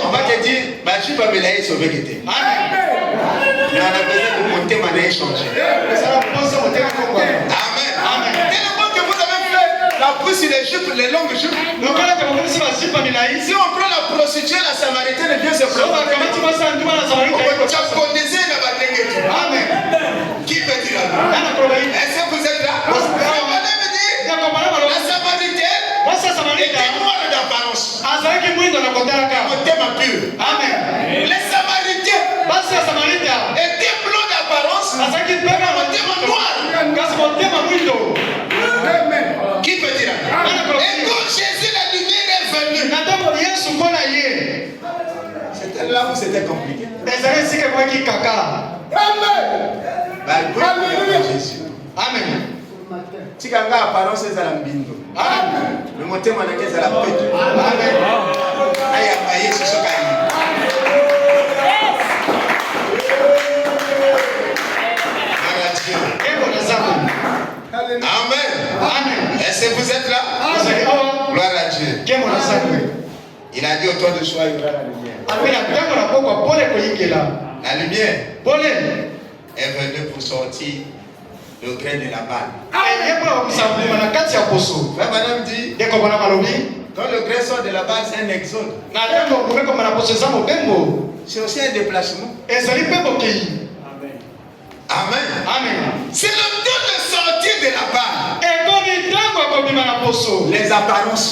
on va te dire, je suis pas venu sauver qui t'es. Mais on a besoin de monter, on a changé. Amen. Tellement que vous avez fait la pousse, les jupes, les longues jupes. Si on prend la prostituée, la samaritaine vient se présenter. Amen. Qui peut dire amen? Est-ce que vous êtes là? azalaki mwindo na kotalaka motema pur. amen Les Samaritains basi ya samarita étaient blancs d'apparence, azalaki pembe na motema noir. kasi motema mwindo Qui peut dire? Et quand Jésus, la lumière est venue, na ntango yesu mpo na ye c'était là où c'était compliqué. ezali esika ekomaki kaka Jésus. amen Tikanga apparence ezala mbindo. amen Le motema na ezala petu. amen Aya ba Yesu sokali. eko na zambe Amen. amen Est-ce que vous êtes là? ozali awa Gloire à Dieu. kemo na zambe Il a dit autour de soi, il y aura la lumière. ape na ntango na pokwa pole koyingela La lumière pole est venue pour sortir le grain de la balle. eye mpona bakomisa mbuma na kati ya poso Frère Madame dit, ndeko bona malobi quand le grain sort de la balle, c'est un exode. na ntango okomi koma na poso eza mobembo C'est aussi un déplacement. ezali mpe bokei Amen. amen C'est le temps de sortir de la balle. ekomi ntango akobima na poso Les apparences.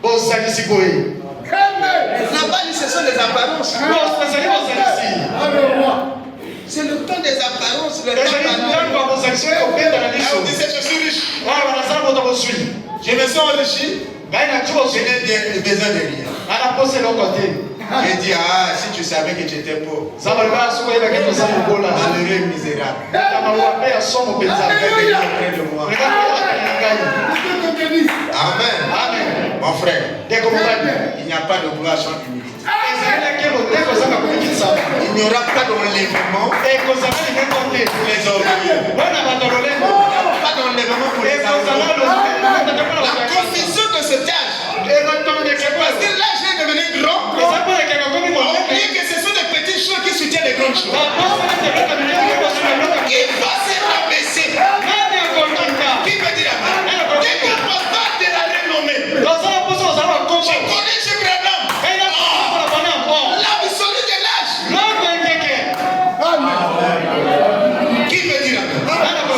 bozalisi boye La balle, ce sont les apparences. ezali bozalisi C'est le temps des apparences. Le ezali temps ntango ya bozalisi oyo kobenda na on liso disait, je suis riche. wana banazala moto bozwi Je me sens enrichi. ngai na ti Je bozwi n'ai besoin de rien. ana posa eloko te J'ai dit, ah, si tu savais que tu étais pauvre, zamba libala soki oyebaki toza mobola malheureux et misérable, na maluwa mpe ya somo mpenza venez auprès de moi. ngai Amen. amen Mon frère, ndeko mobali il n'y a pas de gloire sans humilité. ezalaki loteko ozanga komikisama Il n'y aura pas d'enlèvement ekozala lineko te pour les orgueilleux. wana bato lolendo Pas d'enlèvement pour les ekozala arrogants. La confusion de cet âge. Parce que l'âge est devenu grand. On oublie que ce sont des petites choses qui soutiennent les grandes choses. Il va se rabaisser. Qui peut dire amen? Dès que papa de la renommée. Je connais ce Branham. L'absolu de l'âge. Qui peut dire amen?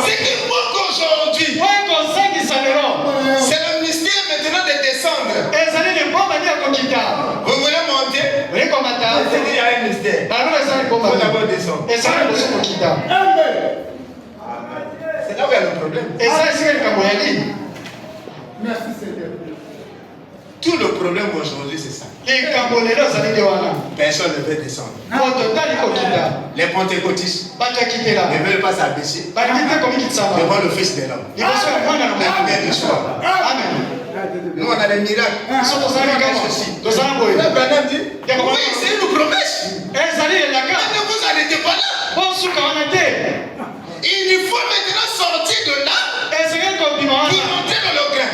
Ce qui manque aujourd'hui, c'est le mystère maintenant de descendre. Vous voulez monter? C'est qu'il y a un mystère. Il faut d'abord descendre. C'est là où il y a le problème. Merci Seigneur. Tout le problème aujourd'hui, c'est ça. Personne ne veut descendre. Les pentecôtistes ne veulent pas s'abaisser devant le Fils de l'homme. La lumière du soir. Nous, on a des miracles. Le Branham dit, oui, c'est une promesse. Ne vous arrêtez pas là. Il faut maintenant sortir de là pour entrer dans le grain.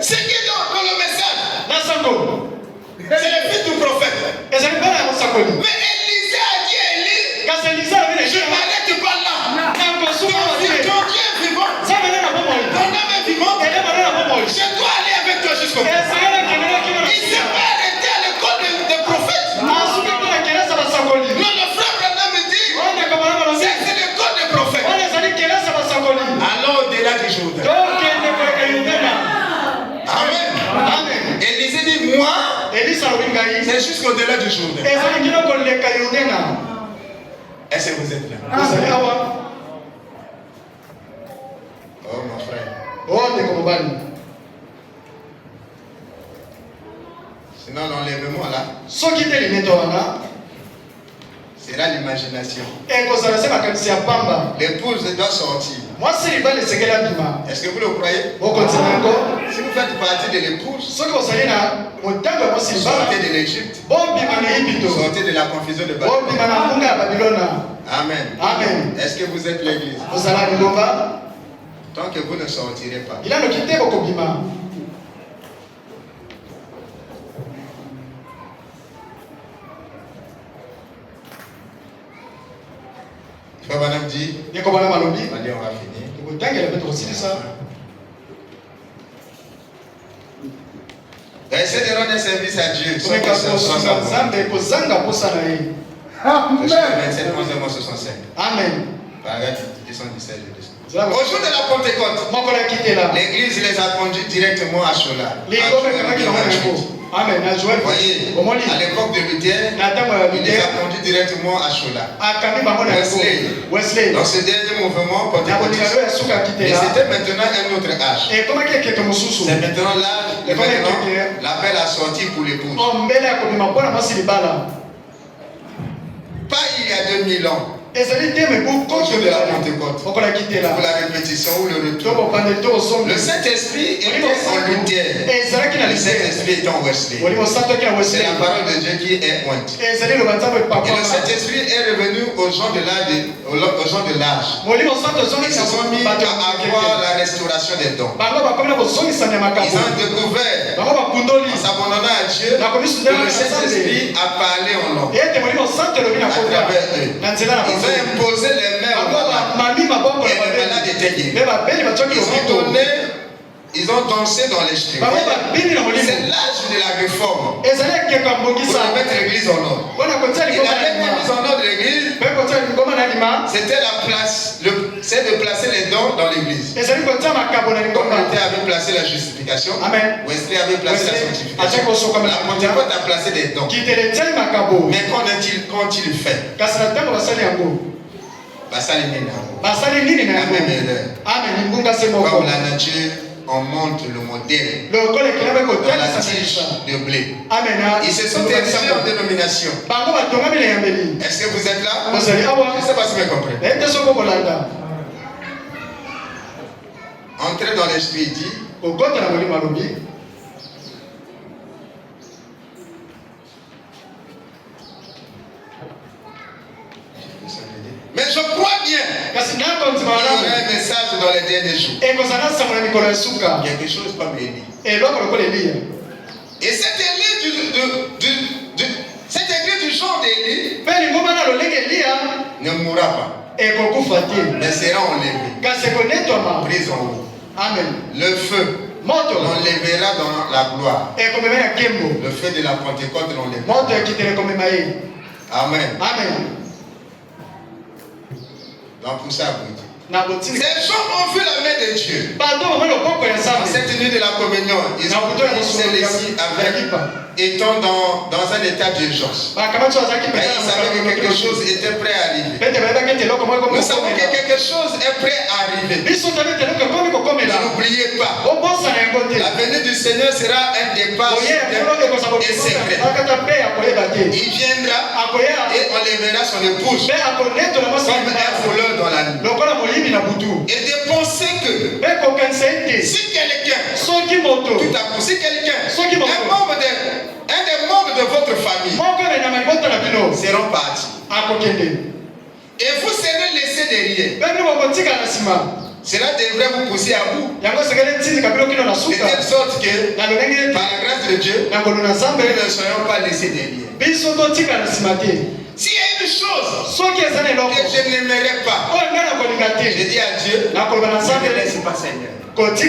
Ce qui est dans le message, c'est le fils du prophète. Mais Élisée a dit à Élie, je m'arrête pas là. Ton Dieu est vivant. Ton âme est vivante. Je dois aller avec toi jusqu'au bout. Il s'est pas arrêté à l'école des prophètes. Non, le frère Branham me dit, c'est l'école des prophètes. Allons au-delà du Jourdain. Amen. Élisée dit, moi, c'est jusqu'au-delà du Jourdain. Est-ce que vous êtes là? Oh mon frère. Sinon l'enlèvement là sera l'imagination. L'épouse doit sortir. Est-ce que vous le croyez? Si vous faites partie de l'épouse, sortez de l'Égypte, sortez de la confusion de Babylone. Amen. Amen. Est-ce que vous êtes l'église? Tant que vous ne sortirez pas. Frère Madame dit, allez, on va finir. Essayez de rendre un service à Dieu. Verset 27, 11, 65. Amen. Au jour de la Pentecôte, l'église les a conduits directement à Chola. Amen. Vous voyez, à l'époque de Luther, il les a conduits directement à Chola. Wesley, dans ce dernier mouvement pentecôtiste, et c'était maintenant un autre âge. C'est maintenant l'âge, l'appel à sortir pour l'épouse. Pas il y a 2000 ans. Au jour de la Pentecôte, pour la répétition ou le retour, le Saint-Esprit était en Luther, le Saint-Esprit est en Wesley. C'est la parole de Dieu qui est pointe. Et le Saint-Esprit est revenu aux gens de l'âge. Ils se sont mis à avoir la restauration des dons. Ils ont découvert, en s'abandonnant à Dieu, que le Saint-Esprit a parlé en langue à travers eux. Ils ont imposé les mains aux malades et les malades étaient guéris. Ils ont dansé dans l'esprit. C'est l'âge de la réforme. Pour remettre l'église en ordre. Et la dernière mise en ordre de l'église, c'était la place, c'est de placer les dons dans l'église. Comme Luther avait placé la justification, Wesley avait placé la sanctification. La Pentecôte a placé des dons. Mais quand il fait, comme la nature, on montre le modèle dans la tige de blé. Ils se sont érigés en dénomination. Est-ce que vous êtes là? Je ne sais pas si vous comprenez. Entrez dans l'esprit, il dit mais je crois bien qu'il y aura un message dans les derniers jours. Quelque chose comme Élie. Et cette église du genre d'Élie ne mourra pas, mais sera enlevée, prise en haut. Le feu l'enlèvera dans la gloire. Le feu de la Pentecôte l'enlèvera. Amen. Donc pour ça, vous dites. Ces gens ont vu la main de Dieu. En cette nuit de la communion, ils ont pris celle-ci avec, étant dans un état d'urgence. Mais ils savaient que quelque chose était prêt à arriver. Nous savons que quelque chose est prêt à arriver. N'oubliez pas, la venue du Seigneur sera un départ et secret. Il viendra et enlèvera son épouse comme un voleur dans la nuit. Et de penser que si quelqu'un, tout à coup, si quelqu'un, un des membres de votre famille seront partis et vous serez laissés derrière, cela devrait vous pousser à bout. De telle sorte que, par la grâce de Dieu, nous ne soyons pas laissés derrière. S'il y a une chose que je n'aimerais pas, je dis à Dieu, ne me laisse pas, Seigneur. Amen.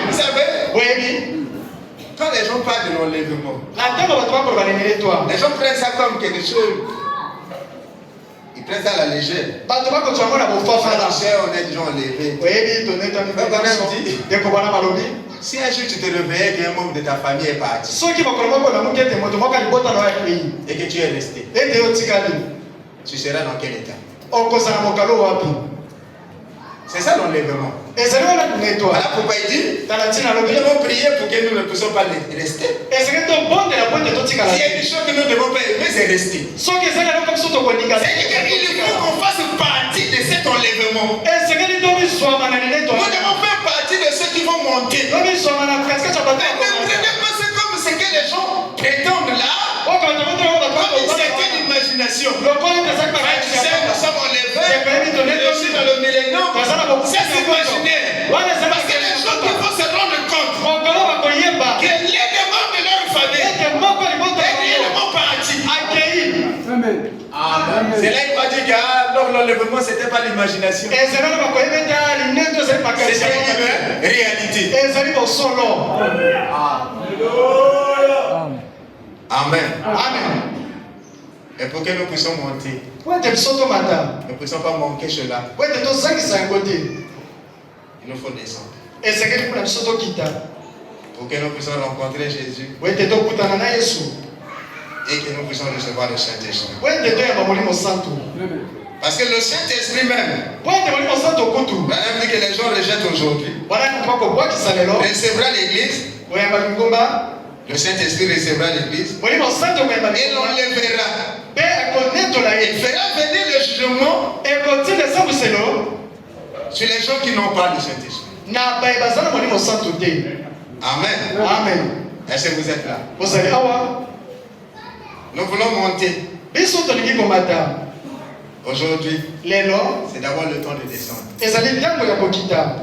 Vous savez, quand les gens parlent de l'enlèvement, les gens prennent ça comme quelque chose. Ils prennent ça à la légère. On est déjà enlevé. Si un jour tu te réveillais qu'un membre de ta famille est parti et que tu es resté, tu seras dans quel état? C'est ça l'enlèvement. Voilà pourquoi il dit nous devons prier pour que nous ne puissions pas rester. S'il y a une chose que nous ne devons pas aimer, c'est rester. C'est-à-dire qu'il faut qu'on fasse partie de cet enlèvement. Nous devons faire partie de ceux qui vont monter. Ne prenez pas ça comme ce que les gens prétendent là. Comme une certaine imagination. Nous sommes enlevés. Le jour dans le millénaire. C'est imaginaire. Parce que les gens qui vont se rendre compte que les membres de leur famille est réellement parti. C'est là qu'il va dire que lors de l'enlèvement, ce n'était pas l'imagination. C'était une réalité. Amen. Et pour que nous puissions monter, Ouais, t'es soto madame. nous ne puissions pas manquer cela, Ouais, t'es ton sac qui s'est à côté. il nous faut descendre. Et c'est que pour la soto kita. Pour que nous puissions rencontrer Jésus Ouais, t'es ton kutana na Yesu. et que nous puissions recevoir le Saint-Esprit. Ouais, t'es ton yabamoli santo. Parce que le Saint-Esprit même, Ouais, t'es moli santo kutu. madame dit que les gens rejettent aujourd'hui, Voilà, tu vois quoi qui s'allait recevra l'église, Ouais, yabamingomba. le Saint-Esprit recevra l'église Moli santo kwa et yabamingomba. l'enlèvera. Pe akoneto la Il Yesu. fera venir le jugement Et continue de s'abuselo. sur les gens qui n'ont pas le Saint-Esprit. Na ba bazana moli santo te. Amen. Amen. Est-ce que vous êtes là? Vous allez awa. Nous voulons monter. Biso tolingi komata. Aujourd'hui, Lelo. c'est d'avoir le temps de descendre. Ezali ntango ya kokita.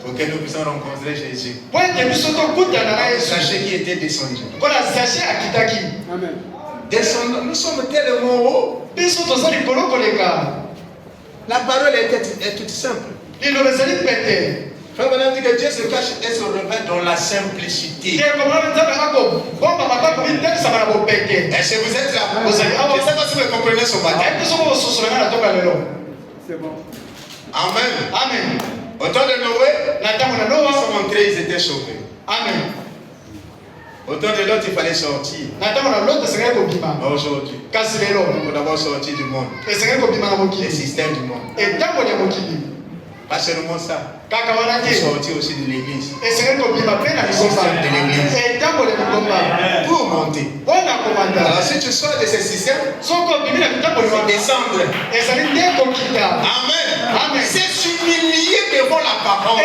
Pour que nous puissions rencontrer Jésus. Ouais, t'es biso to kutana na Yesu. Sachez qui était descendu. Kola sachet akitaki. Descendons, nous sommes tellement hauts. Biso tozali kolo koleka. La parole est toute simple. Liloba ezali pete. Frère Madame dit que Dieu se cache et se révèle dans la simplicité. Est-ce que vous êtes là? Je ne sais pas si vous comprenez ce matin. C'est bon. Amen. Amen. Au temps de Noé, ils sont entrés, ils étaient sauvés. Amen. Au temps de l'autre, il fallait sortir. Mais aujourd'hui, il faut d'abord sortir du monde. Les systèmes du monde. Pas seulement ça. Il faut sortir aussi de l'église. Pour monter. Alors si tu sors de ces systèmes, il faut descendre. Amen. C'est s'humilier devant la parole.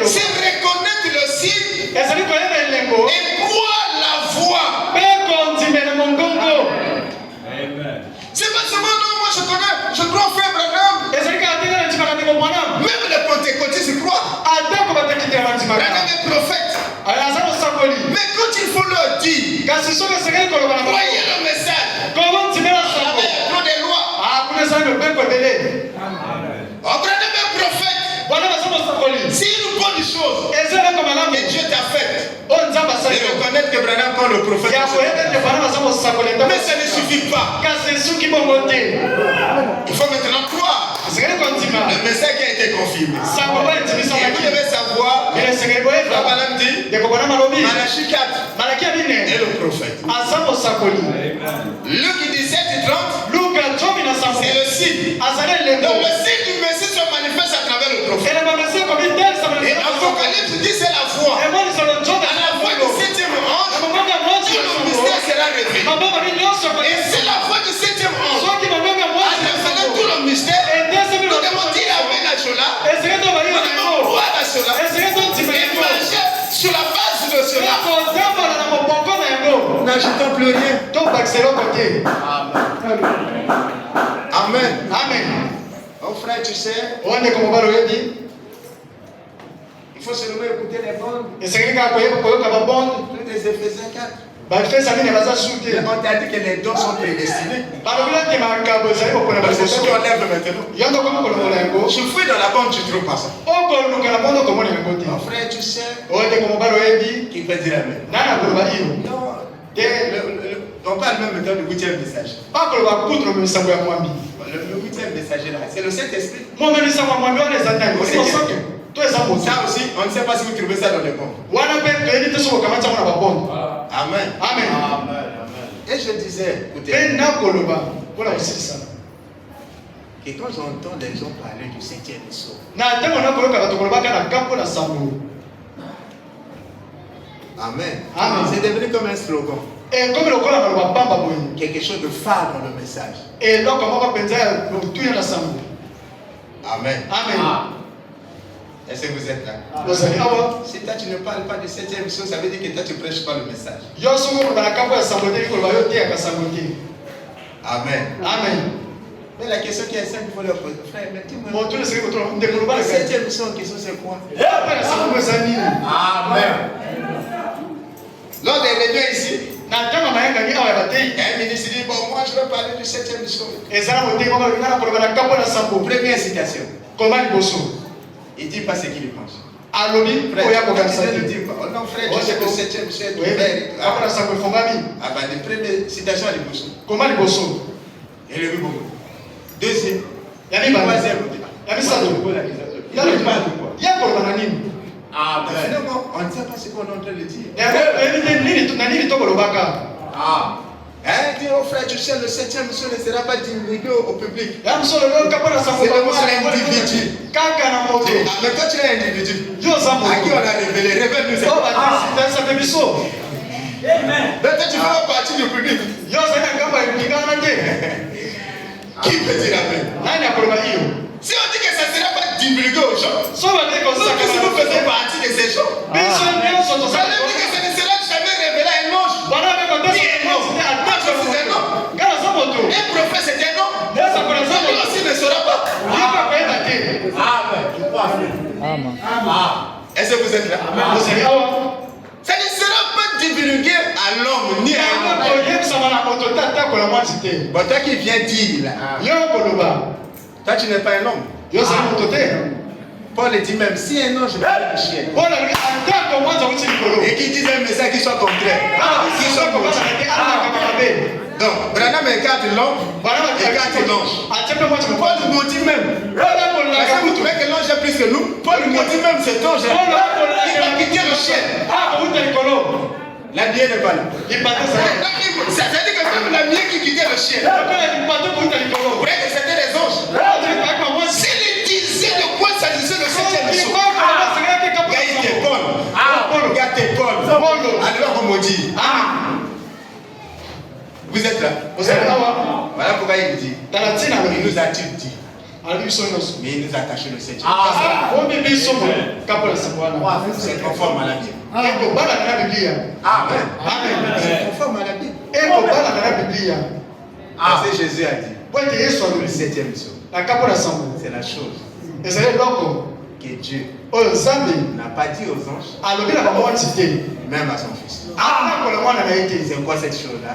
C'est reconnaître le signe et croire la voix. C'est pas seulement non, moi je crois frère Branham. Même les pentecôtistes croient. Branham est prophète. Mais quand il faut leur dire, croyez le message. Il y a trop de lois. Branham est prophète. C'est une bonne chose que Dieu t'a faite. Et reconnaître que Branham quand le prophète. Mais ça ne suffit pas. Il faut maintenant croire. Le message qui a été confirmé. Et vous devez savoir, la Madame dit, Malachie 4 et le prophète. Luc 17 et 30, c'est le signe. Donc le signe du Messie se manifeste à travers le prophète. Et Apocalypse dit c'est la voix. À la voix du 7e ange, tout le mystère sera révélé. Et c'est la voix du 7e ange. À révéler tout le mystère. Nous devons dire amen à cela. Nous devons croire à cela. Et marcher sur la base de cela. N'ajoutons plus rien. Amen. Amen. Oh frère, tu sais, il faut seulement écouter les bandes. Des Éphésiens 4. On t'a dit que les dons sont prédestinés. C'est ce qu'on lève maintenant. Je fouille dans la bande, tu ne trouves pas ça. Mon frère, tu sais, qui peut dire amen. Non. On parle même maintenant du 8e message. Le 8e messager là, c'est le Saint-Esprit. Ça aussi, on ne sait pas si vous trouvez ça dans les bandes. Amen. Amen. Et je disais, écoutez, que quand j'entends les gens parler du 7e saut, Amen. Amen. C'est devenu comme un slogan. Quelque chose de phare dans le message. Amen. Amen. Est-ce que vous êtes là? Si toi tu ne parles pas du 7e saut, ça veut dire que toi tu ne prêches pas le message. Amen. Amen. Mais la question qui est simple, il faut leur poser. Frère, mais dis-moi. Le 7e saut en question, c'est quoi? Amen. Lors des réunions ici, un ministre dit, bon, moi je vais parler du 7e saut. Première citation. Il dit pas ce qu'il pense. alobi oya kokanisa te. Non frère, je sais que le 7e ciel est ouvert. Après ça me fongami. Ah bah les premières citations à l'épouse. Comment les bosso? Et le bon. Deuxième. Yami ba. Troisième. Yami ça. Y'a pour bananine. Ah ben finalement, on ne sait pas ce qu'on est en train de dire. Ah. Hein, dis au frère, tu sais, le 7e ciel ne sera pas divulgué au public. C'est le moi l'individu. Mais toi tu es individu. À qui on a révélé? Révèle-nous. Amen. Mais toi tu fais partie du public. Qui peut dire amen? Si on dit que ça ne sera pas divulgué aux gens, si nous faisons partie de ces gens, ça veut dire que ça ne sera jamais révélé à un ange. Ni un homme. Moi je suis un homme. Un prophète c'est un homme. Lui aussi ne saura pas. Est-ce que vous êtes là? Ça ne sera pas divulgué à l'homme ni à un homme. Bon, toi qui viens dire là, toi tu n'es pas un homme. Paul dit même si un ange parle du ciel et qui dit un message qui soit contraire, qui soit contraire. Donc, Branham écarte l'homme, écarte l'ange. Paul nous dit même, parce que vous trouvez que l'ange est plus que nous, Paul nous dit même cet ange, il va quitter le ciel. La mienne n'est pas là. Ça veut dire que même la mienne qui quittait le ciel, vous voyez que c'était les anges. S'il disait de quoi s'agissait le 7e jour, regardez Paul. Alors on me dit, vous êtes là. Voilà pourquoi il dit, il nous a-t-il dit, mais il nous a caché le 7e. C'est conforme à la Bible. Amen. C'est conforme à la Bible. Parce que Jésus a dit, le 7e jour, c'est la chose que Dieu n'a pas dit aux anges, même à son fils. C'est quoi cette chose-là?